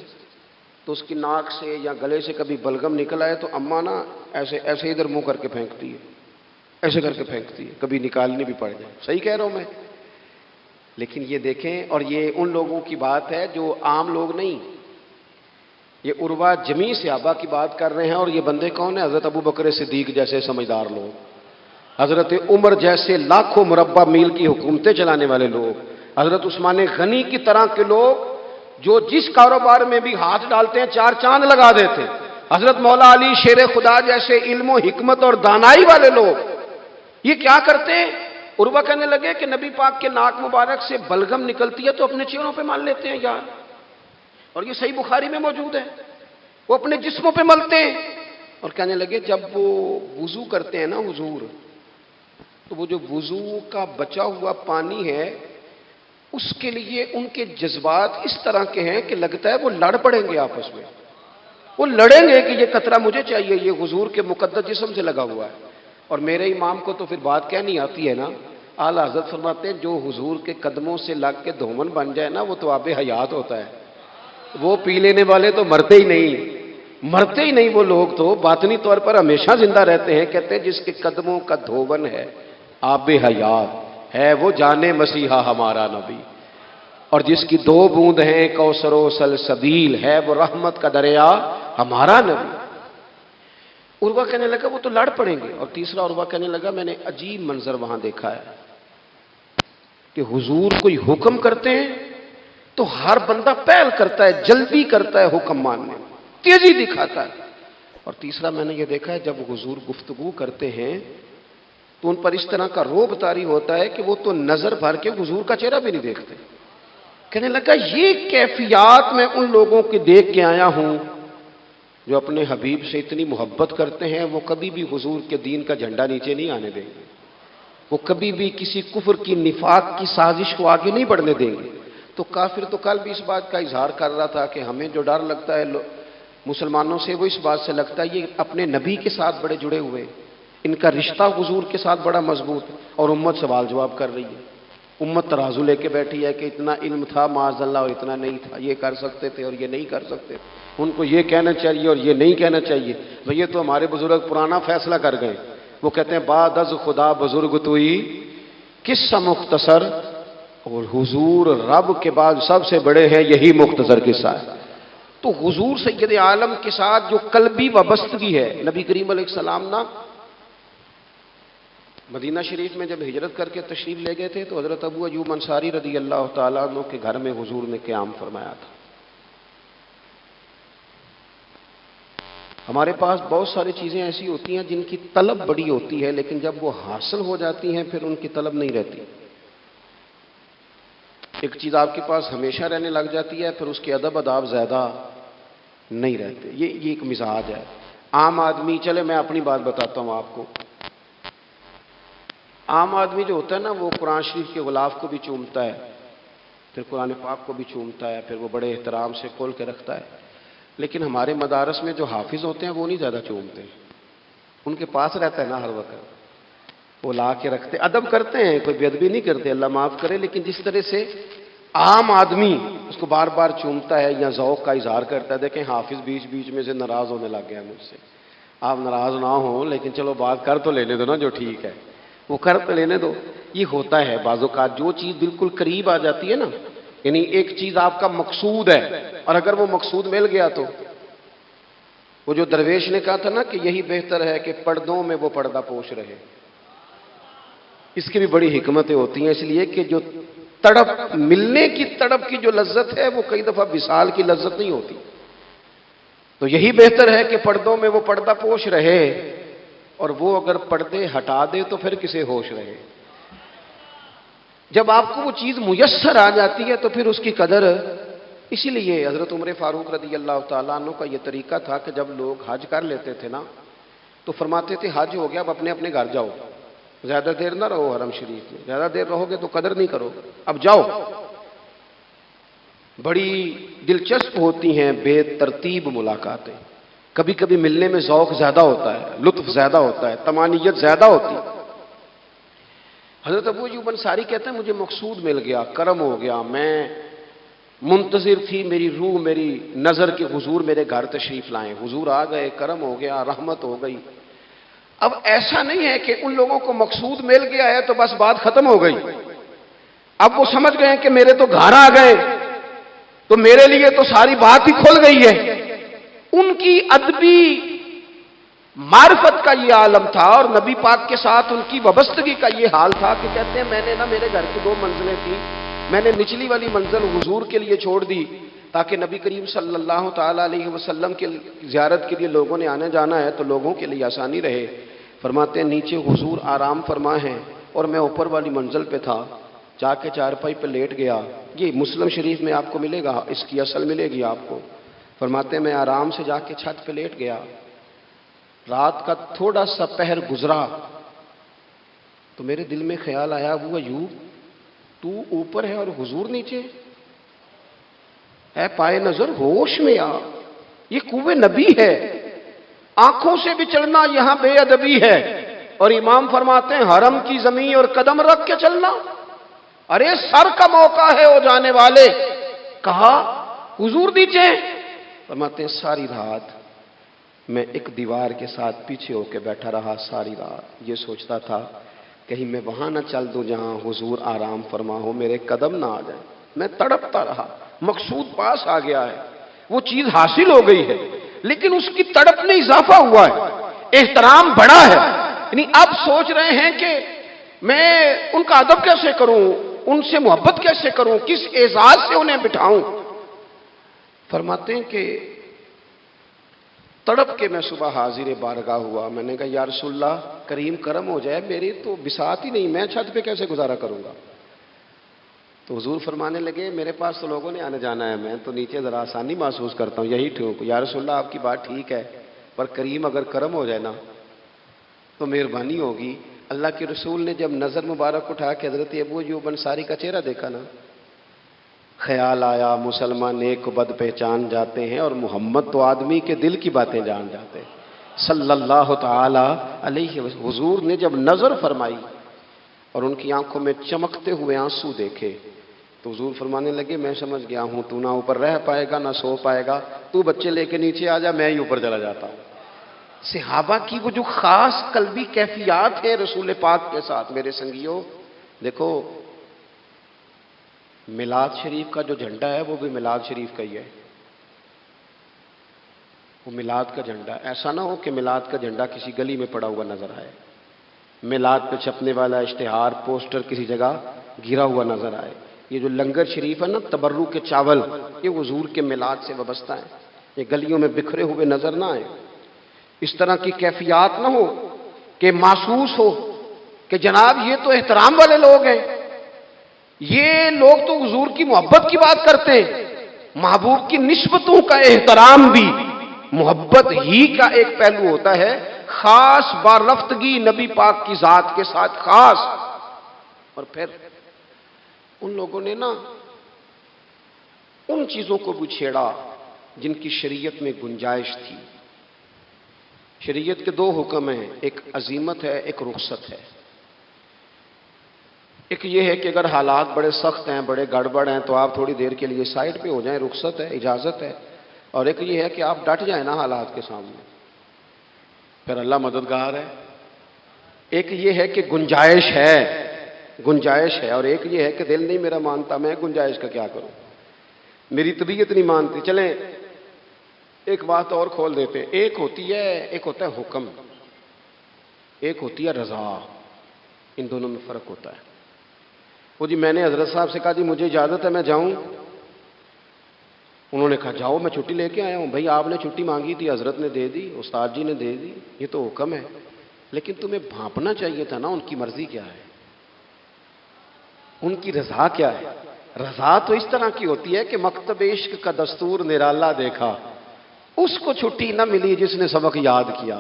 تو اس کی ناک سے یا گلے سے کبھی بلغم نکل آئے تو اماں نا ایسے ایسے ادھر منہ کر کے پھینکتی ہے، ایسے کر کے پھینکتی ہے، کبھی نکالنی بھی پڑ جائے۔ صحیح کہہ رہا ہوں میں؟ لیکن یہ دیکھیں، اور یہ ان لوگوں کی بات ہے جو عام لوگ نہیں، یہ عروہ جمیع صحابہ کی بات کر رہے ہیں۔ اور یہ بندے کون ہیں؟ حضرت ابو بکر صدیق جیسے سمجھدار لوگ، حضرت عمر جیسے لاکھوں مربع میل کی حکومتیں چلانے والے لوگ، حضرت عثمان غنی کی طرح کے لوگ جو جس کاروبار میں بھی ہاتھ ڈالتے ہیں 4 چاند لگا دیتے، حضرت مولا علی شیر خدا جیسے علم و حکمت اور دانائی والے لوگ، یہ کیا کرتے ہیں؟ عروہ کہنے لگے کہ نبی پاک کے ناک مبارک سے بلغم نکلتی ہے تو اپنے چہروں پہ مان لیتے ہیں یار، اور یہ صحیح بخاری میں موجود ہے، وہ اپنے جسموں پہ ملتے ہیں۔ اور کہنے لگے جب وہ وضو کرتے ہیں نا حضور، تو وہ جو وضو کا بچا ہوا پانی ہے اس کے لیے ان کے جذبات اس طرح کے ہیں کہ لگتا ہے وہ لڑ پڑیں گے آپس میں، وہ لڑیں گے کہ یہ قطرہ مجھے چاہیے، یہ حضور کے مقدس جسم سے لگا ہوا ہے۔ اور میرے امام کو تو پھر بات کہنی آتی ہے نا، اعلیٰ حضرت فرماتے ہیں جو حضور کے قدموں سے لگ کے دھومن بن جائے نا وہ تو آب حیات ہوتا ہے، وہ پی لینے والے تو مرتے ہی نہیں وہ لوگ تو باطنی طور پر ہمیشہ زندہ رہتے ہیں۔ کہتے ہیں جس کے قدموں کا دھوون ہے آب حیات ہے، وہ جانے مسیحا ہمارا نبی۔ اور جس کی 2 بوند ہیں کوثر و سلسبیل ہے وہ رحمت کا دریا ہمارا نبی۔ عروہ کہنے لگا وہ تو لڑ پڑیں گے، اور تیسرا عروہ کہنے لگا میں نے عجیب منظر وہاں دیکھا ہے کہ حضور کوئی حکم کرتے ہیں تو ہر بندہ پہل کرتا ہے، جلدی کرتا ہے حکم ماننے، تیزی دکھاتا ہے۔ اور تیسرا میں نے یہ دیکھا ہے جب حضور گفتگو کرتے ہیں تو ان پر اس طرح کا روب طاری ہوتا ہے کہ وہ تو نظر بھر کے حضور کا چہرہ بھی نہیں دیکھتے۔ کہنے لگا یہ کیفیات میں ان لوگوں کے دیکھ کے آیا ہوں جو اپنے حبیب سے اتنی محبت کرتے ہیں، وہ کبھی بھی حضور کے دین کا جھنڈا نیچے نہیں آنے دیں گے، وہ کبھی بھی کسی کفر کی نفاق کی سازش کو آگے نہیں بڑھنے دیں گے۔ تو کافر تو کل بھی اس بات کا اظہار کر رہا تھا کہ ہمیں جو ڈر لگتا ہے مسلمانوں سے وہ اس بات سے لگتا ہے یہ اپنے نبی کے ساتھ بڑے جڑے ہوئے، ان کا رشتہ حضور کے ساتھ بڑا مضبوط، اور امت سوال جواب کر رہی ہے، امت ترازو لے کے بیٹھی ہے کہ اتنا علم تھا معاذ اللہ اور اتنا نہیں تھا، یہ کر سکتے تھے اور یہ نہیں کر سکتے، ان کو یہ کہنا چاہیے اور یہ نہیں کہنا چاہیے۔ بھئی یہ تو ہمارے بزرگ پرانا فیصلہ کر گئے، وہ کہتے ہیں بعد از خدا بزرگ توئی قصہ مختصر، اور حضور رب کے بعد سب سے بڑے ہیں، یہی مختصر قصہ ہے۔ تو حضور سید عالم کے ساتھ جو قلبی وابستگی ہے، نبی کریم علیہ السلام نا مدینہ شریف میں جب ہجرت کر کے تشریف لے گئے تھے تو حضرت ابو ایوب انصاری رضی اللہ تعالیٰ عنہ کے گھر میں حضور نے قیام فرمایا تھا۔ ہمارے پاس بہت ساری چیزیں ایسی ہوتی ہیں جن کی طلب بڑی ہوتی ہے، لیکن جب وہ حاصل ہو جاتی ہیں پھر ان کی طلب نہیں رہتی۔ ایک چیز آپ کے پاس ہمیشہ رہنے لگ جاتی ہے پھر اس کے ادب آداب زیادہ نہیں رہتے، یہ ایک مزاج ہے۔ عام آدمی، چلے میں اپنی بات بتاتا ہوں آپ کو، عام آدمی جو ہوتا ہے نا وہ قرآن شریف کے غلاف کو بھی چومتا ہے، پھر قرآن پاک کو بھی چومتا ہے، پھر وہ بڑے احترام سے کھول کے رکھتا ہے، لیکن ہمارے مدارس میں جو حافظ ہوتے ہیں وہ نہیں زیادہ چومتے، ان کے پاس رہتا ہے نا ہر وقت، وہ لا کے رکھتے، ادب کرتے ہیں، کوئی بے ادبی نہیں کرتے، اللہ معاف کرے، لیکن جس طرح سے عام آدمی اس کو بار بار چومتا ہے یا ذوق کا اظہار کرتا ہے، دیکھیں حافظ بیچ بیچ میں سے ناراض ہونے لگ گیا مجھ سے، آپ ناراض نہ ہوں لیکن چلو بات کر تو لینے دو نا، جو ٹھیک ہے وہ کر تو لینے دو۔ یہ ہوتا ہے بعض اوقات، جو چیز بالکل قریب آ جاتی ہے نا، یعنی ایک چیز آپ کا مقصود ہے اور اگر وہ مقصود مل گیا تو وہ جو درویش نے کہا تھا نا کہ یہی بہتر ہے کہ پردوں میں وہ پردہ پوش رہے، اس کی بھی بڑی حکمتیں ہوتی ہیں، اس لیے کہ جو تڑپ، ملنے کی تڑپ کی جو لذت ہے وہ کئی دفعہ وصال کی لذت نہیں ہوتی، تو یہی بہتر ہے کہ پردوں میں وہ پردہ پوش رہے، اور وہ اگر پردے ہٹا دے تو پھر کسے ہوش رہے۔ جب آپ کو وہ چیز میسر آ جاتی ہے تو پھر اس کی قدر، اسی لیے حضرت عمر فاروق رضی اللہ تعالیٰ عنہ کا یہ طریقہ تھا کہ جب لوگ حج کر لیتے تھے نا تو فرماتے تھے حج ہو گیا اب اپنے اپنے گھر جاؤ، زیادہ دیر نہ رہو حرم شریف میں، زیادہ دیر رہو گے تو قدر نہیں کرو، اب جاؤ۔ بڑی دلچسپ ہوتی ہیں بے ترتیب ملاقاتیں، کبھی کبھی ملنے میں ذوق زیادہ ہوتا ہے، لطف زیادہ ہوتا ہے، طمانینت زیادہ ہوتی ہے۔ حضرت ابو ایوب انصاری کہتے ہیں مجھے مقصود مل گیا، کرم ہو گیا، میں منتظر تھی، میری روح میری نظر کے حضور میرے گھر تشریف لائیں، حضور آ گئے، کرم ہو گیا، رحمت ہو گئی۔ اب ایسا نہیں ہے کہ ان لوگوں کو مقصود مل گیا ہے تو بس بات ختم ہو گئی، اب وہ سمجھ گئے کہ میرے تو گھر آ گئے تو میرے لیے تو ساری بات ہی کھل گئی ہے۔ ان کی ادبی معرفت کا یہ عالم تھا اور نبی پاک کے ساتھ ان کی وابستگی کا یہ حال تھا کہ کہتے ہیں میں نے نا، میرے گھر کی 2 منزلیں تھیں، میں نے نچلی والی منزل حضور کے لیے چھوڑ دی تاکہ نبی کریم صلی اللہ تعالیٰ علیہ وسلم کے زیارت کے لیے لوگوں نے آنے جانا ہے تو لوگوں کے لیے آسانی رہے۔ فرماتے ہیں نیچے حضور آرام فرما ہیں اور میں اوپر والی منزل پہ تھا، جا کے چارپائی پہ لیٹ گیا، یہ مسلم شریف میں آپ کو ملے گا، اس کی اصل ملے گی آپ کو۔ فرماتے ہیں میں آرام سے جا کے چھت پہ لیٹ گیا، رات کا تھوڑا سا پہر گزرا تو میرے دل میں خیال آیا وہ ایوب تو اوپر ہے اور حضور نیچے، اے پائے نظر ہوش میں آ، یہ کوہ نبی ہے، آنکھوں سے بھی چڑھنا یہاں بے ادبی ہے، اور امام فرماتے ہیں حرم کی زمین اور قدم رکھ کے چلنا، ارے سر کا موقع ہے ہو جانے والے، کہا حضور نیچے، فرماتے ہیں ساری رات میں ایک دیوار کے ساتھ پیچھے ہو کے بیٹھا رہا، ساری رات یہ سوچتا تھا کہیں میں وہاں نہ چل دوں جہاں حضور آرام فرما ہو، میرے قدم نہ آ جائیں۔ میں تڑپتا رہا، مقصود پاس آ گیا ہے، وہ چیز حاصل ہو گئی ہے، لیکن اس کی تڑپ میں اضافہ ہوا ہے، احترام بڑھا ہے، یعنی اب سوچ رہے ہیں کہ میں ان کا ادب کیسے کروں، ان سے محبت کیسے کروں، کس اعزاز سے انہیں بٹھاؤں۔ فرماتے ہیں کہ تڑپ کے میں صبح حاضر بارگاہ ہوا، میں نے کہا یا رسول اللہ کریم کرم ہو جائے، میری تو بساط ہی نہیں، میں چھت پہ کیسے گزارا کروں گا؟ تو حضور فرمانے لگے میرے پاس تو لوگوں نے آنے جانا ہے، میں تو نیچے ذرا آسانی محسوس کرتا ہوں، یہی ٹھیک۔ یا رسول اللہ آپ کی بات ٹھیک ہے، پر کریم اگر کرم ہو جائے نا تو مہربانی ہوگی۔ اللہ کے رسول نے جب نظر مبارک اٹھا کے حضرت ابو ایوب انصاری کا چہرہ دیکھا نا، خیال آیا مسلمان نیک و بد پہچان جاتے ہیں اور محمد تو آدمی کے دل کی باتیں جان جاتے ہیں صلی اللہ تعالی علیہ وسلم۔ حضور نے جب نظر فرمائی اور ان کی آنکھوں میں چمکتے ہوئے آنسو دیکھے تو حضور فرمانے لگے میں سمجھ گیا ہوں تو نہ اوپر رہ پائے گا نہ سو پائے گا، تو بچے لے کے نیچے آ جا، میں ہی اوپر چلا جاتا ہوں۔ صحابہ کی وہ جو خاص قلبی کیفیات ہے رسول پاک کے ساتھ، میرے سنگیوں دیکھو میلاد شریف کا جو جھنڈا ہے وہ بھی میلاد شریف کا ہی ہے، وہ میلاد کا جھنڈا، ایسا نہ ہو کہ میلاد کا جھنڈا کسی گلی میں پڑا ہوا نظر آئے، میلاد پہ چھپنے والا اشتہار پوسٹر کسی جگہ گرا ہوا نظر آئے۔ یہ جو لنگر شریف ہے نا تبرک کے چاول، یہ حضور کے میلاد سے وابستہ ہیں، یہ گلیوں میں بکھرے ہوئے نظر نہ آئے۔ اس طرح کی کیفیات نہ ہو کہ محسوس ہو کہ جناب یہ تو احترام والے لوگ ہیں، یہ لوگ تو حضور کی محبت کی بات کرتے ہیں۔ محبوب کی نسبتوں کا احترام بھی محبت ہی کا ایک پہلو ہوتا ہے، خاص بارفتگی نبی پاک کی ذات کے ساتھ خاص۔ اور پھر ان لوگوں نے نا ان چیزوں کو بھی چھیڑا جن کی شریعت میں گنجائش تھی۔ شریعت کے دو حکم ہیں، ایک عزیمت ہے ایک رخصت ہے۔ ایک یہ ہے کہ اگر حالات بڑے سخت ہیں بڑے گڑبڑ ہیں تو آپ تھوڑی دیر کے لیے سائڈ پہ ہو جائیں، رخصت ہے اجازت ہے۔ اور ایک یہ ہے کہ آپ ڈٹ جائیں نا حالات کے سامنے، پھر اللہ مددگار ہے۔ ایک یہ ہے کہ گنجائش ہے اور ایک یہ ہے کہ دل نہیں میرا مانتا، میں گنجائش کا کیا کروں، میری طبیعت نہیں مانتی۔ چلیں ایک بات اور کھول دیتے ہیں، ایک ہوتا ہے حکم، ایک ہوتی ہے رضا، ان دونوں میں فرق ہوتا ہے۔ وہ جی میں نے حضرت صاحب سے کہا جی مجھے اجازت ہے میں جاؤں، انہوں نے کہا جاؤ میں چھٹی لے کے آیا ہوں۔ بھائی آپ نے چھٹی مانگی تھی، حضرت نے دے دی، استاد جی نے دے دی، یہ تو حکم ہے، لیکن تمہیں بھانپنا چاہیے تھا نا ان کی مرضی کیا ہے، ان کی رضا کیا ہے۔ رضا تو اس طرح کی ہوتی ہے کہ مکتب عشق کا دستور نرالا دیکھا، اس کو چھٹی نہ ملی جس نے سبق یاد کیا۔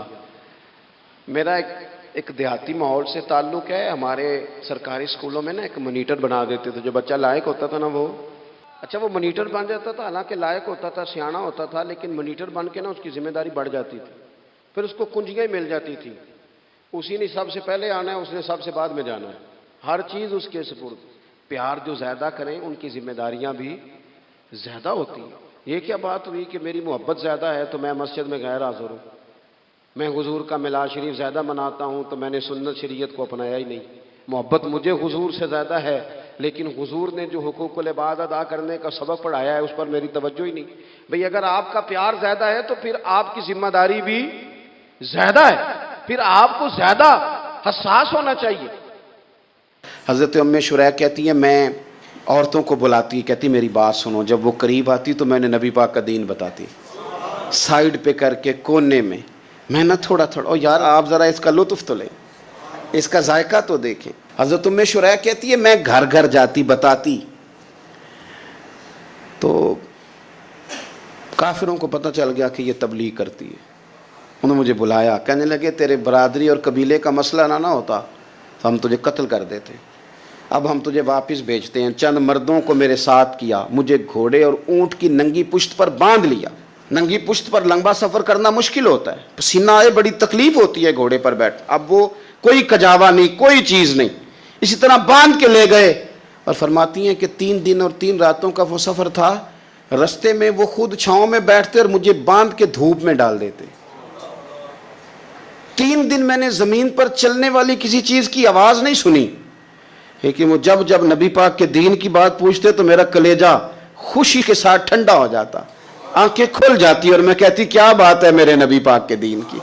میرا ایک دیہاتی ماحول سے تعلق ہے، ہمارے سرکاری اسکولوں میں نا ایک مانیٹر بنا دیتے تھے، جو بچہ لائق ہوتا تھا نا وہ مانیٹر بن جاتا تھا، حالانکہ لائق ہوتا تھا سیاںا ہوتا تھا، لیکن مانیٹر بن کے نا اس کی ذمہ داری بڑھ جاتی تھی، پھر اس کو کنجیاں مل جاتی تھی، اسی نے سب سے پہلے آنا ہے، اس نے سب سے بعد میں جانا ہے، ہر چیز اس کے سپرد۔ پیار جو زیادہ کریں ان کی ذمہ داریاں بھی زیادہ ہوتی ہیں۔ یہ کیا بات ہوئی کہ میری محبت زیادہ ہے تو میں مسجد میں غیر حاضر ہوں، میں حضور کا میلاد شریف زیادہ مناتا ہوں تو میں نے سنت شریعت کو اپنایا ہی نہیں۔ محبت مجھے حضور سے زیادہ ہے، لیکن حضور نے جو حقوق العباد ادا کرنے کا سبق پڑھایا ہے اس پر میری توجہ ہی نہیں۔ بھئی اگر آپ کا پیار زیادہ ہے تو پھر آپ کی ذمہ داری بھی زیادہ ہے، پھر آپ کو زیادہ حساس ہونا چاہیے۔ حضرت ام شریح کہتی ہیں میں عورتوں کو بلاتی، کہتی میری بات سنو، جب وہ قریب آتی تو میں نے نبی پاک کا دین بتاتی، سائیڈ پہ کر کے کونے میں نہ تھوڑا او یار آپ ذرا اس کا لطف تو لیں، اس کا ذائقہ تو دیکھیں۔ حضرت ام شریح کہتی ہے میں گھر گھر جاتی بتاتی، تو کافروں کو پتہ چل گیا کہ یہ تبلیغ کرتی ہے، انہوں نے مجھے بلایا، کہنے لگے تیرے برادری اور قبیلے کا مسئلہ نہ ہوتا تو ہم تجھے قتل کر دیتے، اب ہم تجھے واپس بھیجتے ہیں۔ چند مردوں کو میرے ساتھ کیا، مجھے گھوڑے اور اونٹ کی ننگی پشت پر باندھ لیا۔ ننگی پشت پر لمبا سفر کرنا مشکل ہوتا ہے، پسینہ آئے بڑی تکلیف ہوتی ہے گھوڑے پر بیٹھ، اب وہ کوئی کجاوا نہیں کوئی چیز نہیں، اسی طرح باندھ کے لے گئے۔ اور فرماتی ہیں کہ 3 دن اور 3 راتوں کا وہ سفر تھا، رستے میں وہ خود چھاؤں میں بیٹھتے اور مجھے باندھ کے دھوپ میں ڈال دیتے۔ 3 دن میں نے زمین پر چلنے والی کسی چیز کی آواز نہیں سنی، لیکن وہ جب جب نبی پاک کے دین کی بات پوچھتے تو میرا کلیجہ خوشی کے ساتھ ٹھنڈا ہو جاتا, آنکھیں کھل جاتی اور میں کہتی کیا بات ہے میرے نبی پاک کے دین کی.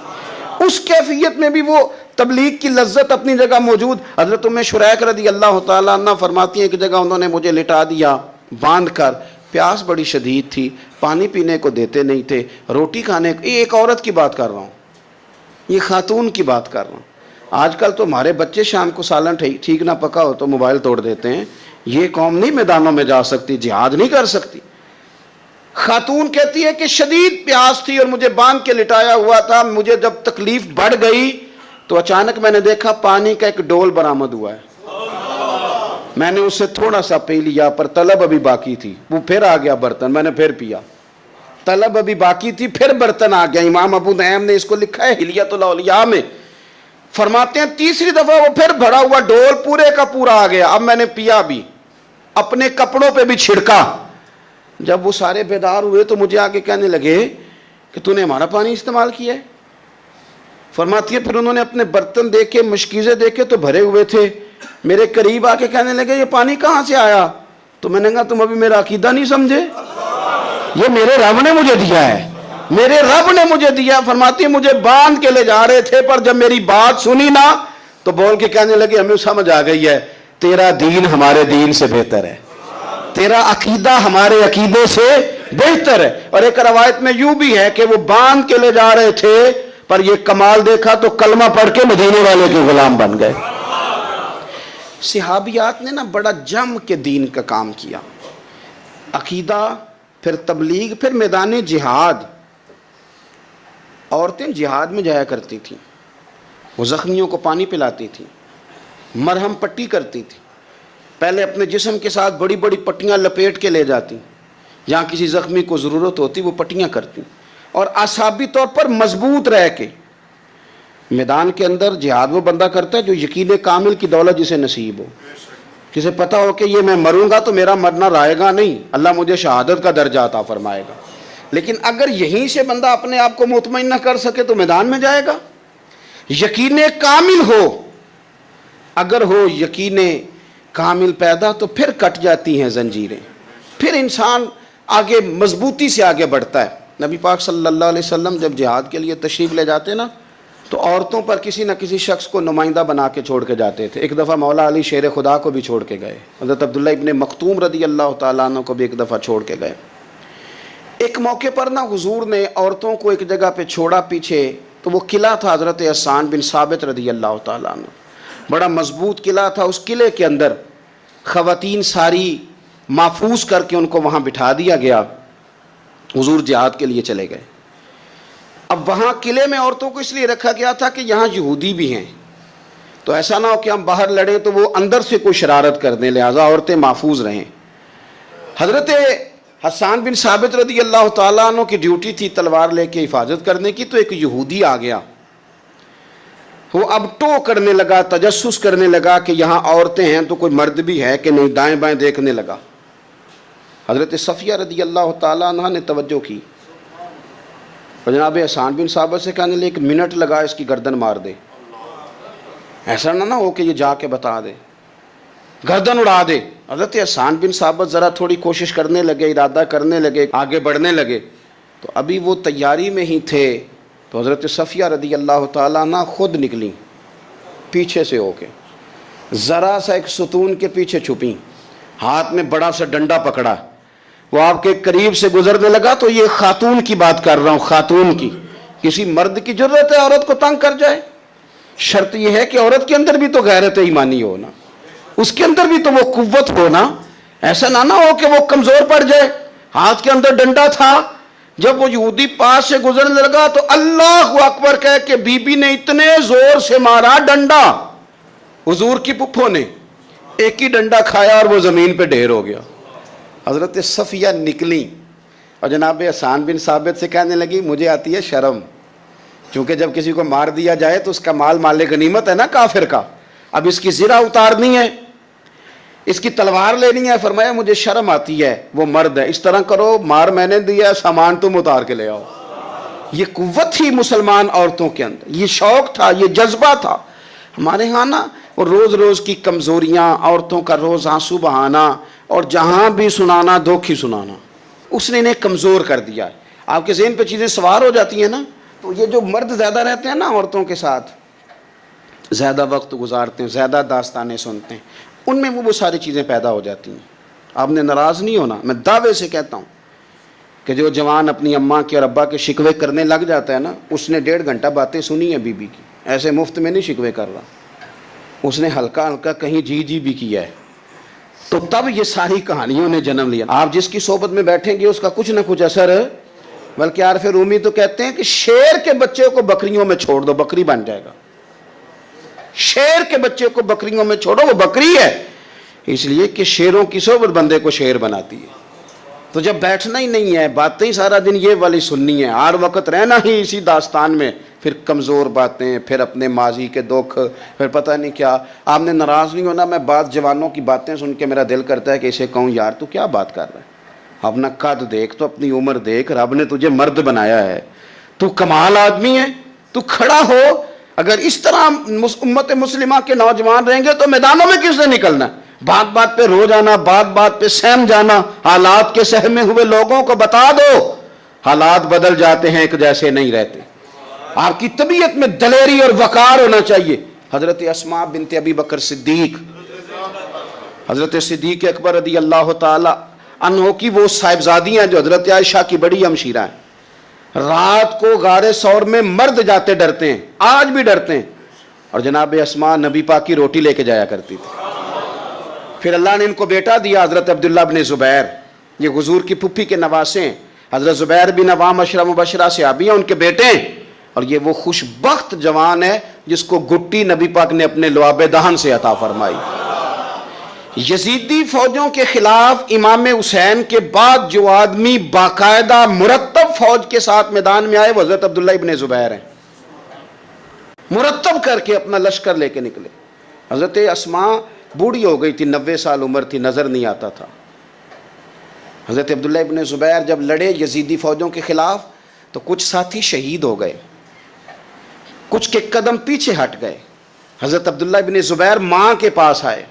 اس کیفیت میں بھی وہ تبلیغ کی لذت اپنی جگہ موجود. حضرت ام شریک رضی اللہ تعالیٰ عنہ فرماتی ہیں کہ جگہ انہوں نے مجھے لٹا دیا باندھ کر, پیاس بڑی شدید تھی, پانی پینے کو دیتے نہیں تھے, روٹی کھانے کو, یہ ایک عورت کی بات کر رہا ہوں, یہ خاتون کی بات کر رہا ہوں. آج کل تو ہمارے بچے شام کو سالن ٹھیک نہ پکا ہو تو موبائل توڑ دیتے ہیں. یہ قوم نہیں میدانوں میں جا سکتی, جہاد نہیں کر سکتی. خاتون کہتی ہے کہ شدید پیاس تھی اور مجھے باندھ کے لٹایا ہوا تھا. مجھے جب تکلیف بڑھ گئی تو اچانک میں نے دیکھا پانی کا ایک ڈول برآمد ہوا ہے. میں نے اس سے تھوڑا سا پی لیا, پر طلب ابھی باقی تھی. وہ پھر آ گیا برتن, میں نے پھر پیا. طلب ابھی باقی تھی, پھر برتن آ گیا. امام ابو نعیم نے اس کو لکھا ہے حلیۃ الاولیاء میں. فرماتے ہیں تیسری دفعہ وہ پھر بھرا ہوا ڈول پورے کا پورا آ گیا. اب میں نے پیا بھی, اپنے کپڑوں پہ بھی چھڑکا. جب وہ سارے بیدار ہوئے تو مجھے آگے کہنے لگے کہ تو نے ہمارا پانی استعمال کیا ہے. فرماتی ہے پھر انہوں نے اپنے برتن دیکھے, مشکیزیں دیکھے تو بھرے ہوئے تھے. میرے قریب آ کے کہنے لگے یہ پانی کہاں سے آیا؟ تو میں نے کہا تم ابھی میرا عقیدہ نہیں سمجھے, یہ میرے رب نے مجھے دیا ہے, میرے رب نے مجھے دیا. فرماتی ہے مجھے باندھ کے لے جا رہے تھے, پر جب میری بات سنی نا تو بول کے کہنے لگے ہمیں سمجھ آ گئی ہے تیرا دین ہمارے دین سے بہتر ہے, تیرا عقیدہ ہمارے عقیدے سے بہتر ہے. اور ایک روایت میں یوں بھی ہے کہ وہ باندھ کے لے جا رہے تھے, پر یہ کمال دیکھا تو کلمہ پڑھ کے مدینے والے کے غلام بن گئے. صحابیات نے نا بڑا جم کے دین کا کام کیا. عقیدہ, پھر تبلیغ, پھر میدان جہاد. عورتیں جہاد میں جایا کرتی تھیں, وہ زخمیوں کو پانی پلاتی تھیں, مرہم پٹی کرتی تھیں. پہلے اپنے جسم کے ساتھ بڑی بڑی پٹیاں لپیٹ کے لے جاتی, جہاں کسی زخمی کو ضرورت ہوتی وہ پٹیاں کرتی. اور اعصابی طور پر مضبوط رہ کے میدان کے اندر جہاد وہ بندہ کرتا ہے جو یقین کامل کی دولت جسے نصیب ہو, جسے پتہ ہو کہ یہ میں مروں گا تو میرا مرنا رائے گا نہیں, اللہ مجھے شہادت کا درجہ عطا فرمائے گا. لیکن اگر یہیں سے بندہ اپنے آپ کو مطمئن نہ کر سکے تو میدان میں جائے گا. یقین کامل ہو, اگر ہو یقین کامل پیدا تو پھر کٹ جاتی ہیں زنجیریں, پھر انسان آگے مضبوطی سے آگے بڑھتا ہے. نبی پاک صلی اللہ علیہ وسلم جب جہاد کے لیے تشریف لے جاتے نا تو عورتوں پر کسی نہ کسی شخص کو نمائندہ بنا کے چھوڑ کے جاتے تھے. ایک دفعہ مولا علی شیر خدا کو بھی چھوڑ کے گئے, حضرت عبداللہ ابن مختوم رضی اللہ تعالیٰ عنہ کو بھی ایک دفعہ چھوڑ کے گئے. ایک موقع پر نا حضور نے عورتوں کو ایک جگہ پہ چھوڑا پیچھے, تو وہ قلعہ تھا حضرت حسان بن ثابت رضی اللہ تعالیٰ عنہ, بڑا مضبوط قلعہ تھا. اس قلعے کے اندر خواتین ساری محفوظ کر کے ان کو وہاں بٹھا دیا گیا. حضور جہاد کے لیے چلے گئے. اب وہاں قلعے میں عورتوں کو اس لیے رکھا گیا تھا کہ یہاں یہودی بھی ہیں, تو ایسا نہ ہو کہ ہم باہر لڑیں تو وہ اندر سے کوئی شرارت کر دیں, لہٰذا عورتیں محفوظ رہیں. حضرت حسان بن ثابت رضی اللہ تعالیٰ عنہ کی ڈیوٹی تھی تلوار لے کے حفاظت کرنے کی, تو ایک یہودی آ گیا. وہ اب ٹو کرنے لگا, تجسس کرنے لگا کہ یہاں عورتیں ہیں تو کوئی مرد بھی ہے کہ نہیں, دائیں بائیں دیکھنے لگا. حضرت صفیہ رضی اللہ تعالیٰ عنہ نے توجہ کی اور جناب حسان بن ثابت سے کہنے لے 1 منٹ لگا اس کی گردن مار دے, ایسا نہ ہو کہ یہ جا کے بتا دے, گردن اڑا دے. حضرت حسان بن ثابت ذرا تھوڑی کوشش کرنے لگے, ارادہ کرنے لگے, آگے بڑھنے لگے, تو ابھی وہ تیاری میں ہی تھے تو حضرت صفیہ رضی اللہ تعالیٰ عنہ خود نکلی پیچھے سے ہو کے, ذرا سا ایک ستون کے پیچھے چھپی, ہاتھ میں بڑا سا ڈنڈا پکڑا. وہ آپ کے قریب سے گزرنے لگا تو یہ خاتون کی بات کر رہا ہوں, خاتون کی. کسی مرد کی ضرورت ہے عورت کو تنگ کر جائے؟ شرط یہ ہے کہ عورت کے اندر بھی تو غیرت ایمانی ہو نا, اس کے اندر بھی تو وہ قوت ہو نا. ایسا نہ ہو کہ وہ کمزور پڑ جائے. ہاتھ کے اندر ڈنڈا تھا. جب وہ یہودی پاس سے گزرنے لگا تو اللہ اکبر کہہ کے بی بی نے اتنے زور سے مارا ڈنڈا, حضور کی پھپھو نے ایک ہی ڈنڈا کھایا اور وہ زمین پہ ڈھیر ہو گیا. حضرت صفیہ نکلی اور جناب حسان بن ثابت سے کہنے لگی مجھے آتی ہے شرم, چونکہ جب کسی کو مار دیا جائے تو اس کا مال مال غنیمت ہے نا کافر کا, اب اس کی زرہ اتارنی ہے, اس کی تلوار لینی ہے. فرمایا مجھے شرم آتی ہے, وہ مرد ہے, اس طرح کرو مار میں نے دیا, سامان تم اتار کے لے آؤ. یہ قوت تھی مسلمان عورتوں کے اندر, یہ شوق تھا, یہ جذبہ تھا. ہمارے ہاں نا اور روز روز کی کمزوریاں، عورتوں کا روز آنسو بہانا اور جہاں بھی سنانا دھوکھی سنانا، اس نے انہیں کمزور کر دیا ہے۔ آپ کے ذہن پہ چیزیں سوار ہو جاتی ہیں نا، تو یہ جو مرد زیادہ رہتے ہیں نا عورتوں کے ساتھ، زیادہ وقت گزارتے ہیں، زیادہ داستانیں سنتے ہیں، ان میں وہ ساری چیزیں پیدا ہو جاتی ہیں۔ آپ نے ناراض نہیں ہونا، میں دعوے سے کہتا ہوں کہ جو جوان اپنی اماں کے اور ابا کے شکوے کرنے لگ جاتا ہے نا، اس نے 1.5 گھنٹہ باتیں سنی ہیں بی بی کی، ایسے مفت میں نہیں شکوے کر رہا، اس نے ہلکا ہلکا کہیں جی بھی کیا ہے، تو تب یہ ساری کہانیوں نے جنم لیا۔ آپ جس کی صحبت میں بیٹھیں گے اس کا کچھ نہ کچھ اثر، بلکہ عارف رومی تو کہتے ہیں کہ شیر کے بچے کو بکریوں میں چھوڑ دو، بکری بن جائے گا۔ شیر کے بچے کو بکریوں میں چھوڑو، وہ بکری ہے، اس لیے کہ شیروں کی صحبت بندے کو شیر بناتی ہے۔ تو جب بیٹھنا ہی نہیں ہے، باتیں ہی سارا دن یہ والی سننی ہے، ہر وقت رہنا ہی اسی داستان میں، پھر کمزور باتیں، پھر اپنے ماضی کے دکھ، پھر پتہ نہیں کیا۔ آپ نے ناراض نہیں ہونا، میں بعض جوانوں کی باتیں سن کے میرا دل کرتا ہے کہ اسے کہوں یار تو کیا بات کر رہا ہے، اپنا قد دیکھ، تو اپنی عمر دیکھ، رب نے تجھے مرد بنایا ہے، تو کمال آدمی ہے، تو کھڑا ہو۔ اگر اس طرح امت مسلمہ کے نوجوان رہیں گے تو میدانوں میں کس نے نکلنا ہے؟ بات بات پہ رو جانا، بات بات پہ سہم جانا، حالات کے سہمے ہوئے لوگوں کو بتا دو حالات بدل جاتے ہیں، ایک جیسے نہیں رہتے۔ آپ کی طبیعت میں دلیری اور وقار ہونا چاہیے۔ حضرت اسماء بنت ابی بکر صدیق، حضرت صدیق اکبر رضی اللہ تعالی عنہ کی وہ صاحبزادیاں جو حضرت عائشہ کی بڑی ہمشیرہ ہیں، رات کو غار ثور میں مرد جاتے ڈرتے ہیں، آج بھی ڈرتے ہیں، اور جناب اسماء نبی پاک کی روٹی لے کے جایا کرتی تھی۔ پھر اللہ نے ان کو بیٹا دیا، حضرت عبداللہ بن زبیر، یہ حضور کی پھپھی کے نواسے ہیں، حضرت زبیر بن عوام عشرہ مبشرہ صحابی ہیں، ان کے بیٹے ہیں، اور یہ وہ خوش بخت جوان ہے جس کو گٹی نبی پاک نے اپنے لعاب دہن سے عطا فرمائی۔ یزیدی فوجوں کے خلاف امام حسین کے بعد جو آدمی باقاعدہ مرتب فوج کے ساتھ میدان میں آئے وہ حضرت عبداللہ ابن زبیر ہیں، مرتب کر کے اپنا لشکر لے کے نکلے۔ حضرت اسماء بوڑھی ہو گئی تھی، 90 سال عمر تھی، نظر نہیں آتا تھا۔ حضرت عبداللہ ابن زبیر جب لڑے یزیدی فوجوں کے خلاف تو کچھ ساتھی شہید ہو گئے، کچھ کے قدم پیچھے ہٹ گئے۔ حضرت عبداللہ ابن زبیر ماں کے پاس آئے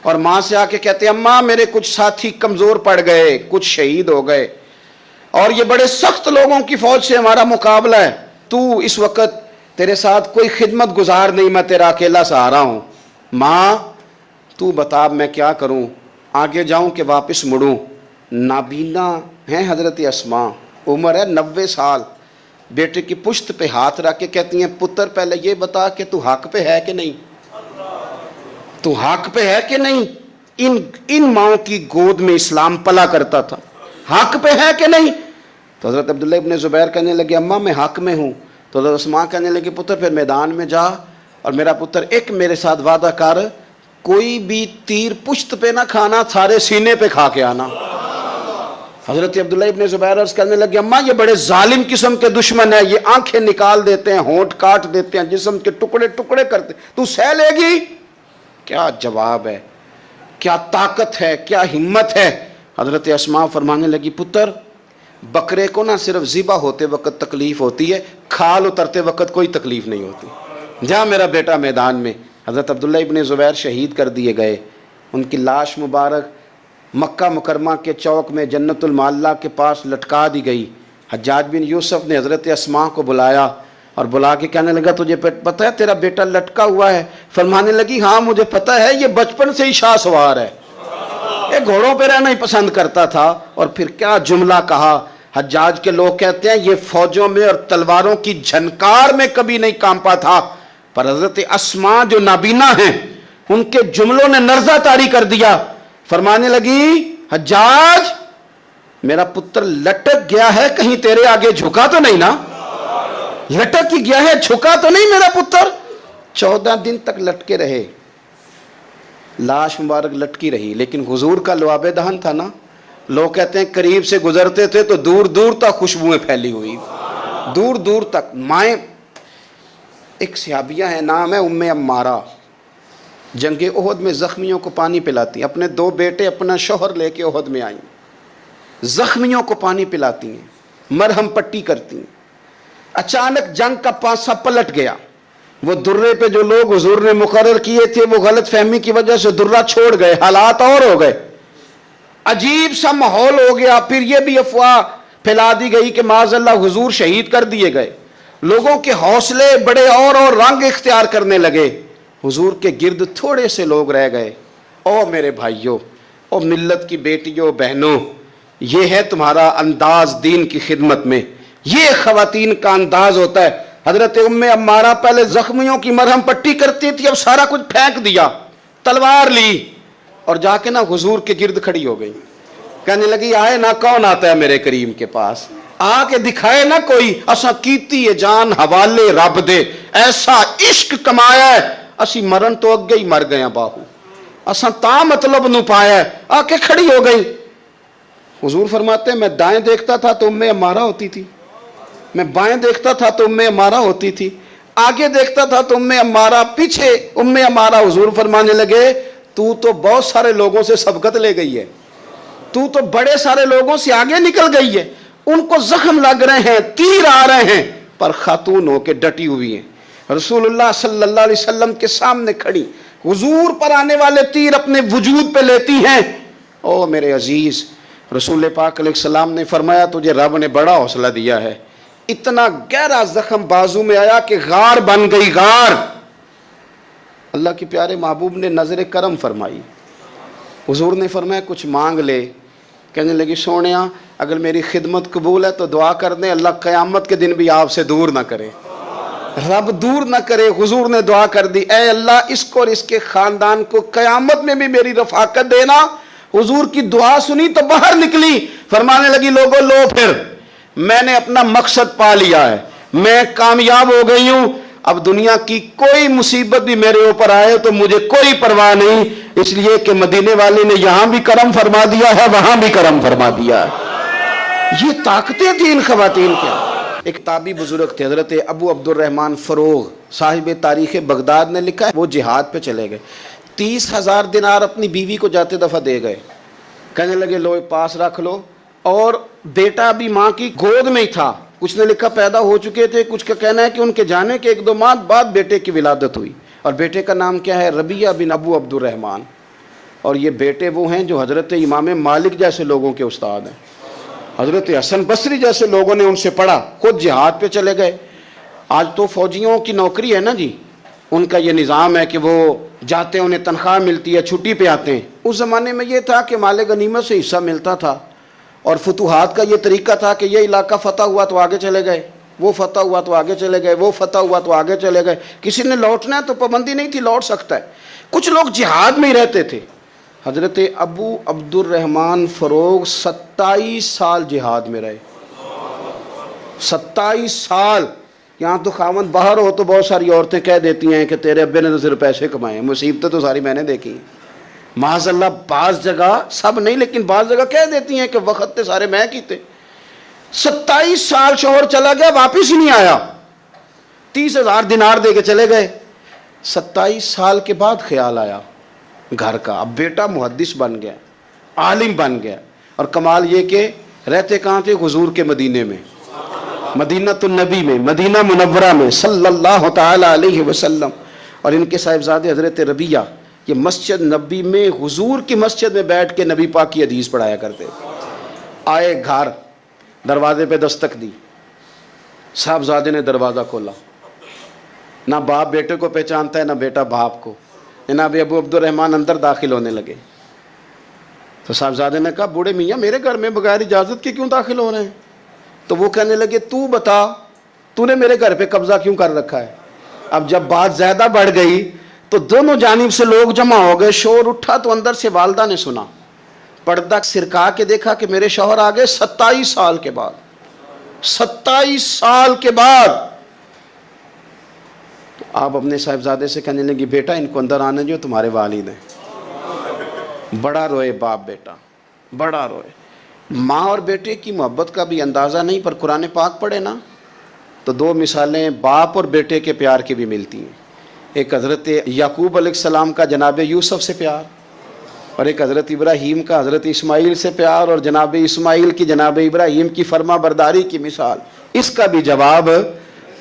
اور ماں سے آ کے کہتے ہیں اماں میرے کچھ ساتھی کمزور پڑ گئے، کچھ شہید ہو گئے، اور یہ بڑے سخت لوگوں کی فوج سے ہمارا مقابلہ ہے، تو اس وقت تیرے ساتھ کوئی خدمت گزار نہیں، میں تیرا اکیلا سہارا ہوں، ماں تو بتا میں کیا کروں، آگے جاؤں کہ واپس مڑوں؟ نابینا ہیں حضرت اسماء، عمر ہے 90 سال، بیٹے کی پشت پہ ہاتھ رکھ کے کہتی ہیں پتر پہلے یہ بتا کہ تو حق پہ ہے کہ نہیں، تو حق پہ ہے کہ نہیں؟ ان ماں کی گود میں اسلام پلا کرتا تھا، حق پہ ہے کہ نہیں؟ تو حضرت عبداللہ ابن زبیر کہنے لگے اماں میں حق میں ہوں۔ تو حضرت اسماء کہنے لگے پتر پھر میدان میں جا، اور میرا پتر ایک میرے ساتھ وعدہ کر، کوئی بھی تیر پشت پہ نہ کھانا، سارے سینے پہ کھا کے آنا۔ حضرت عبداللہ ابن زبیر عرض کرنے لگے اماں یہ بڑے ظالم قسم کے دشمن ہیں، یہ آنکھیں نکال دیتے ہیں، ہونٹ کاٹ دیتے ہیں، جسم کے ٹکڑے ٹکڑے کرتے، تو سہ لے گی؟ کیا جواب ہے، کیا طاقت ہے، کیا ہمت ہے۔ حضرت اسماء فرمانے لگی پتر بکرے کو نہ صرف ذبح ہوتے وقت تکلیف ہوتی ہے، کھال اترتے وقت کوئی تکلیف نہیں ہوتی، جا میرا بیٹا میدان میں۔ حضرت عبداللہ ابن زبیر شہید کر دیے گئے، ان کی لاش مبارک مکہ مکرمہ کے چوک میں جنت المعلہ کے پاس لٹکا دی گئی۔ حجاج بن یوسف نے حضرت اسماء کو بلایا اور بلا کے کہنے لگا تجھے پتہ ہے تیرا بیٹا لٹکا ہوا ہے؟ فرمانے لگی ہاں مجھے پتہ ہے، یہ بچپن سے ہی شاہ سوار ہے، یہ گھوڑوں پہ رہنا ہی پسند کرتا تھا۔ اور پھر کیا جملہ کہا، حجاج کے لوگ کہتے ہیں یہ فوجوں میں اور تلواروں کی جھنکار میں کبھی نہیں کانپا تھا، پر حضرت اسماء جو نابینا ہیں ان کے جملوں نے نرزہ طاری کر دیا۔ فرمانے لگی حجاج میرا پتر لٹک گیا ہے، کہیں تیرے آگے جھکا تو نہیں نا؟ لٹک ہی گیا ہے، جھکا تو نہیں میرا پتر؟ 14 دن تک لٹکے رہے، لاش مبارک لٹکی رہی، لیکن حضور کا لعاب دہن تھا نا، لوگ کہتے ہیں قریب سے گزرتے تھے تو دور دور تک خوشبوئیں پھیلی ہوئی، دور دور تک۔ مائیں ایک صحابیہ ہے، نام ہے ام عمارہ، جنگ احد میں زخمیوں کو پانی پلاتی، اپنے 2 بیٹے اپنا شوہر لے کے احد میں آئیں، زخمیوں کو پانی پلاتی ہیں، مرہم پٹی کرتی ہیں۔ اچانک جنگ کا پانسا پلٹ گیا، وہ درے پہ جو لوگ حضور نے مقرر کیے تھے وہ غلط فہمی کی وجہ سے درہ چھوڑ گئے، حالات اور ہو گئے، عجیب سا ماحول ہو گیا۔ پھر یہ بھی افواہ پھیلا دی گئی کہ معاذ اللہ حضور شہید کر دیے گئے۔ لوگوں کے حوصلے بڑے اور رنگ اختیار کرنے لگے، حضور کے گرد تھوڑے سے لوگ رہ گئے۔ او میرے بھائیوں، او ملت کی بیٹیوں بہنوں، یہ ہے تمہارا انداز دین کی خدمت میں، یہ خواتین کا انداز ہوتا ہے۔ حضرت ام عمارہ پہلے زخمیوں کی مرہم پٹی کرتی تھی، اب سارا کچھ پھینک دیا، تلوار لی اور جا کے نا حضور کے گرد کھڑی ہو گئی، کہنے لگی آئے نا کون آتا ہے میرے کریم کے پاس، آ کے دکھائے نا کوئی، اسا کیتی ہے جان حوالے رب دے، ایسا عشق کمایا ہے اسی مرن تو اگے ہی مر گیا باہو، اسا تا مطلب نو پایا ہے، آ کے کھڑی ہو گئی۔ حضور فرماتے ہیں میں دائیں دیکھتا تھا تو ام عمارہ ہوتی تھی، میں بائیں دیکھتا تھا تو ام عمارہ ہوتی تھی، آگے دیکھتا تھا تو ام عمارہ، پیچھے ام عمارہ۔ حضور فرمانے لگے تو بہت سارے لوگوں سے سبقت لے گئی ہے، تو بڑے سارے لوگوں سے آگے نکل گئی ہے، ان کو زخم لگ رہے ہیں، تیر آ رہے ہیں، پر خاتون ہو کے ڈٹی ہوئی ہیں، رسول اللہ صلی اللہ علیہ وسلم کے سامنے کھڑی، حضور پر آنے والے تیر اپنے وجود پہ لیتی ہیں۔ او میرے عزیز، رسول پاک علیہ السلام نے فرمایا تجھے رب نے بڑا حوصلہ دیا ہے، اتنا گہرا زخم بازو میں آیا کہ غار بن گئی، غار۔ اللہ کے پیارے محبوب نے نظر کرم فرمائی، حضور نے فرمایا کچھ مانگ لے، کہنے لگی سونیا اگر میری خدمت قبول ہے تو دعا کر دیں اللہ قیامت کے دن بھی آپ سے دور نہ کرے، رب دور نہ کرے۔ حضور نے دعا کر دی، اے اللہ اس کو اور اس کے خاندان کو قیامت میں بھی میری رفاقت دینا۔ حضور کی دعا سنی تو باہر نکلی، فرمانے لگی لوگوں لو پھر میں نے اپنا مقصد پا لیا ہے، میں کامیاب ہو گئی ہوں، اب دنیا کی کوئی مصیبت بھی میرے اوپر آئے تو مجھے کوئی پرواہ نہیں، اس لیے کہ مدینے والے نے یہاں بھی کرم فرما دیا ہے وہاں بھی کرم فرما دیا ہے۔ یہ طاقتیں تھیں ان خواتین کے۔ ایک تابعی بزرگ تھے حضرت ابو عبد الرحمن فروغ، صاحب تاریخ بغداد نے لکھا ہے وہ جہاد پہ چلے گئے، 30,000 دینار اپنی بیوی کو جاتے دفعہ دے گئے، کہنے لگے لو پاس رکھ لو، اور بیٹا بھی ماں کی گود میں ہی تھا، کچھ نے لکھا پیدا ہو چکے تھے، کچھ کا کہنا ہے کہ ان کے جانے کے 1-2 ماہ بعد بیٹے کی ولادت ہوئی، اور بیٹے کا نام کیا ہے ربیعہ بن ابو عبد الرحمن، اور یہ بیٹے وہ ہیں جو حضرت امام مالک جیسے لوگوں کے استاد ہیں، حضرت حسن بصری جیسے لوگوں نے ان سے پڑھا، خود جہاد پہ چلے گئے۔ آج تو فوجیوں کی نوکری ہے نا جی، ان کا یہ نظام ہے کہ وہ جاتے ہیں انہیں تنخواہ ملتی ہے، چھٹی پہ آتے ہیں، اس زمانے میں یہ تھا کہ مال غنیمت سے حصہ ملتا تھا، اور فتوحات کا یہ طریقہ تھا کہ یہ علاقہ فتح ہوا تو آگے چلے گئے، وہ فتح ہوا تو آگے چلے گئے، وہ فتح ہوا تو آگے چلے گئے، کسی نے لوٹنا ہے تو پابندی نہیں تھی، لوٹ سکتا ہے۔ کچھ لوگ جہاد میں ہی رہتے تھے۔ حضرت ابو عبد الرحمن فروغ 27 سال جہاد میں رہے، 27 سال۔ یہاں تو خاوند باہر ہو تو بہت ساری عورتیں کہہ دیتی ہیں کہ تیرے ابے نے تو صرف پیسے کمائے، مصیبتیں تو ساری میں نے دیکھی ہیں، معاذ اللہ بعض جگہ، سب نہیں لیکن بعض جگہ کہہ دیتی ہیں کہ وقت تے سارے میں کیتے۔ 27 سال شوہر چلا گیا، واپس ہی نہیں آیا، 30,000 دینار دے کے چلے گئے۔ 27 سال کے بعد خیال آیا گھر کا، اب بیٹا محدث بن گیا، عالم بن گیا، اور کمال یہ کہ رہتے کہاں تھے؟ حضور کے مدینے میں، مدینہ النبی میں، مدینہ منورہ میں صلی اللہ تعالی علیہ وسلم۔ اور ان کے صاحبزادے حضرت ربیعہ یہ مسجد نبی میں، حضور کی مسجد میں بیٹھ کے نبی پاک کی حدیث پڑھایا کرتے تھے۔ آئے گھر، دروازے پہ دستک دی، صاحبزادے نے دروازہ کھولا، نہ باپ بیٹے کو پہچانتا ہے نہ بیٹا باپ کو۔ جناب ابو عبد الرحمن اندر داخل ہونے لگے تو صاحبزادے نے کہا بوڑھے میاں میرے گھر میں بغیر اجازت کے کیوں داخل ہو رہے ہیں؟ تو وہ کہنے لگے تو بتا تو نے میرے گھر پہ قبضہ کیوں کر رکھا ہے؟ اب جب بات زیادہ بڑھ گئی تو دونوں جانب سے لوگ جمع ہو گئے، شور اٹھا تو اندر سے والدہ نے سنا، پردہ سرکا کے دیکھا کہ میرے شوہر آ گئے 27 سال کے بعد، 27 سال کے بعد۔ تو آپ اپنے صاحبزادے سے کہنے لگی بیٹا ان کو اندر آنے جو تمہارے والد ہیں۔ بڑا روئے باپ بیٹا، بڑا روئے۔ ماں اور بیٹے کی محبت کا بھی اندازہ نہیں، پر قرآن پاک پڑھے نا تو 2 مثالیں باپ اور بیٹے کے پیار کی بھی ملتی ہیں۔ ایک حضرت یعقوب علیہ السلام کا جناب یوسف سے پیار، اور ایک حضرت ابراہیم کا حضرت اسماعیل سے پیار، اور جناب اسماعیل کی جناب ابراہیم کی فرما برداری کی مثال، اس کا بھی جواب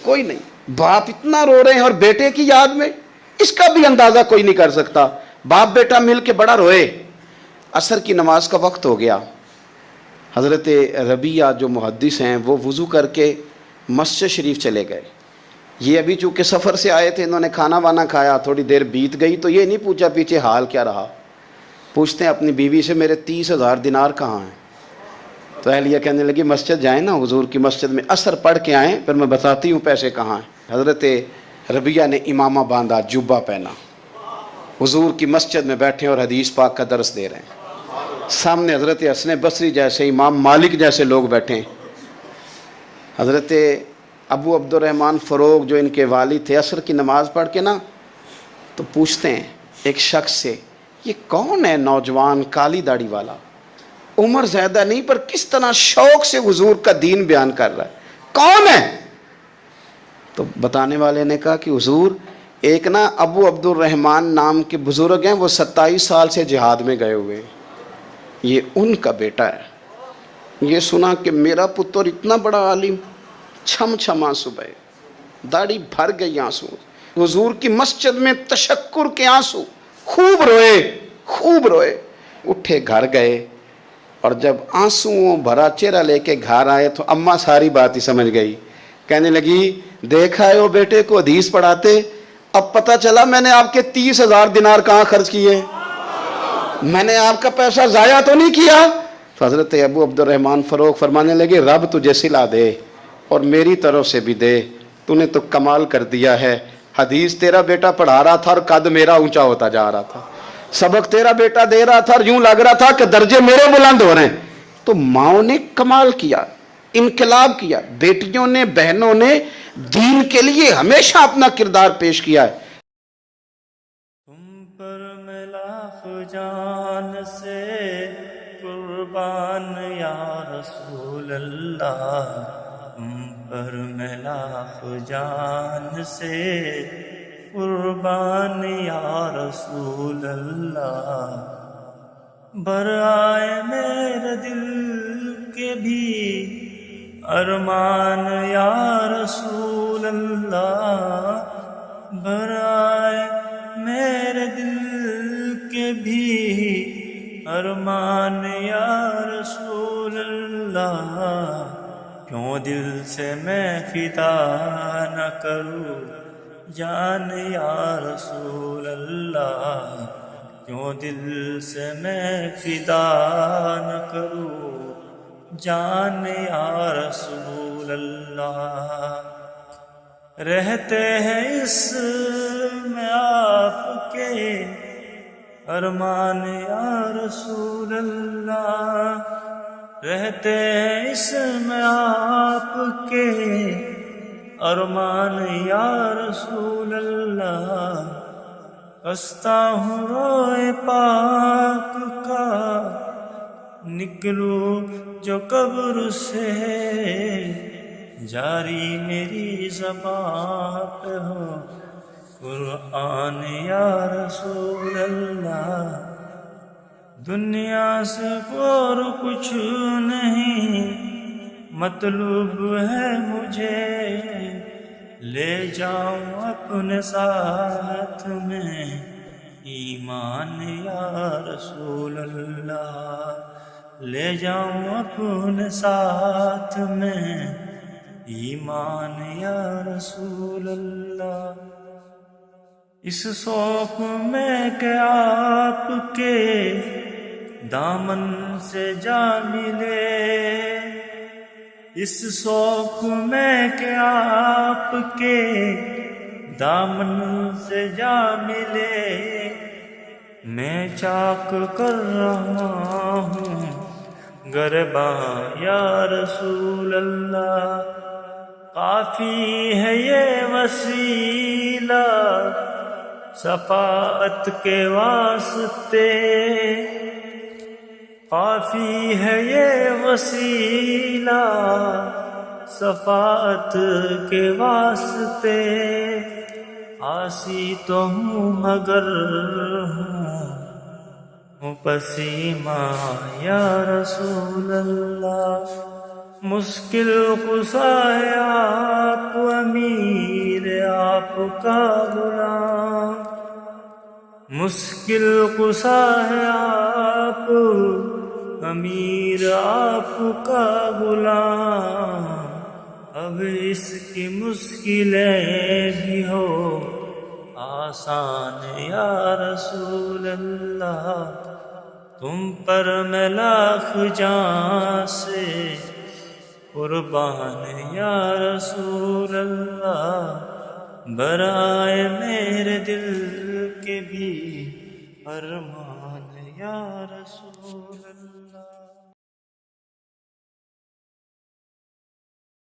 کوئی نہیں۔ باپ اتنا رو رہے ہیں اور بیٹے کی یاد میں، اس کا بھی اندازہ کوئی نہیں کر سکتا۔ باپ بیٹا مل کے بڑا روئے۔ عصر کی نماز کا وقت ہو گیا۔ حضرت ربیہ جو محدث ہیں وہ وضو کر کے مسجد شریف چلے گئے۔ یہ ابھی چونکہ سفر سے آئے تھے، انہوں نے کھانا وانا کھایا، تھوڑی دیر بیت گئی تو یہ نہیں پوچھا پیچھے حال کیا رہا۔ پوچھتے ہیں اپنی بیوی سے میرے 30,000 دینار کہاں ہیں؟ تو اہلیہ کہنے لگی مسجد جائیں نا، حضور کی مسجد میں عصر پڑھ کے آئیں، پھر میں بتاتی ہوں پیسے کہاں ہیں۔ حضرت ربیہ نے امامہ باندھا، جبہ پہنا، حضور کی مسجد میں بیٹھے اور حدیث پاک کا درس دے رہے ہیں۔ سامنے حضرت حسن بصری جیسے، امام مالک جیسے لوگ بیٹھے ہیں۔ حضرت ابو عبد الرحمن فروغ جو ان کے والد تھے، عصر کی نماز پڑھ کے نا تو پوچھتے ہیں ایک شخص سے، یہ کون ہے نوجوان کالی داڑھی والا؟ عمر زیادہ نہیں پر کس طرح شوق سے حضور کا دین بیان کر رہا ہے، کون ہے؟ تو بتانے والے نے کہا کہ حضور ایک نا ابو عبد الرحمن نام کے بزرگ ہیں، وہ 27 سال سے جہاد میں گئے ہوئے ہیں، یہ ان کا بیٹا ہے۔ یہ سنا کہ میرا پتر اتنا بڑا عالم، چھم چھم آنسو بہے، داڑھی بھر گئی آنسو، حضور کی مسجد میں تشکر کے آنسو، خوب روئے خوب روئے۔ اٹھے گھر گئے اور جب آنسوؤں بھرا چہرہ لے کے گھر آئے تو اماں ساری بات ہی سمجھ گئی، کہنے لگی دیکھا ہے وہ بیٹے کو حدیث پڑھاتے، اب پتہ چلا میں نے آپ کے 30,000 دینار کہاں خرچ کیے، میں نے آپ کا پیسہ ضائع تو نہیں کیا۔ تو حضرت ابو عبد الرحمن فروغ فرمانے لگے رب تجھے صلہ دے اور میری طرف سے بھی دے، تو نے تو کمال کر دیا ہے۔ حدیث تیرا بیٹا پڑھا رہا تھا اور قد میرا اونچا ہوتا جا رہا تھا، سبق تیرا بیٹا دے رہا تھا اور یوں لگ رہا تھا کہ درجے میرے بلند ہو رہے ہیں۔ تو ماؤں نے کمال کیا، انقلاب کیا، بیٹیوں نے بہنوں نے دین کے لیے ہمیشہ اپنا کردار پیش کیا ہے۔
تم پر میں لاکھ جان سے قربان یا رسول اللہ، تم پر میں لاکھ جان سے قربان یا رسول اللہ، بھر آئے میرے دل کے بھی ارمان یا رسول اللہ، بھر آئے میرے دل کے بھی ارمان یا رسول اللہ، کیوں دل سے میں فدا نہ کروں جان یا رسول اللہ، کیوں دل سے میں فدا نہ کروں جان یا رسول اللہ۔ رہتے ہیں اس میں آپ کے ارمان یا رسول اللہ، رہتے ہیں اس میں آپ کے ارمان یا رسول اللہ، ہنستا ہوں روئے پاک کا نکلوں جو قبر سے، جاری میری زبان پہ ہو قرآن یا رسول اللہ، دنیا سے اور کچھ نہیں مطلوب ہے مجھے، لے جاؤں اپنے ساتھ میں ایمان یا رسول اللہ، لے جاؤں اپنے ساتھ میں ایمان یا رسول اللہ۔ اس شوق میں کہ آپ کے دامن سے جا ملے، اس شوق میں کہ آپ کے دامن سے جا ملے، میں چاک کر رہا ہوں گرباں یا رسول اللہ، کافی ہے یہ وسیلہ شفاعت کے واسطے، کافی ہے یہ وسیلہ شفاعت کے واسطے، عاصی تو ہوں مگر ہوں پسیمہ یا رسول اللہ، مشکل کشا ہے آپ امیر آپ کا غلام، مشکل کشا ہے آپ امیر آپ کا غلام، اب اس کی مشکلیں بھی ہو آسان یا رسول اللہ، تم پر میں لاکھ جان سے قربان یا رسول اللہ، برائے میرے دل کے بھی فرمان یا رسول اللہ۔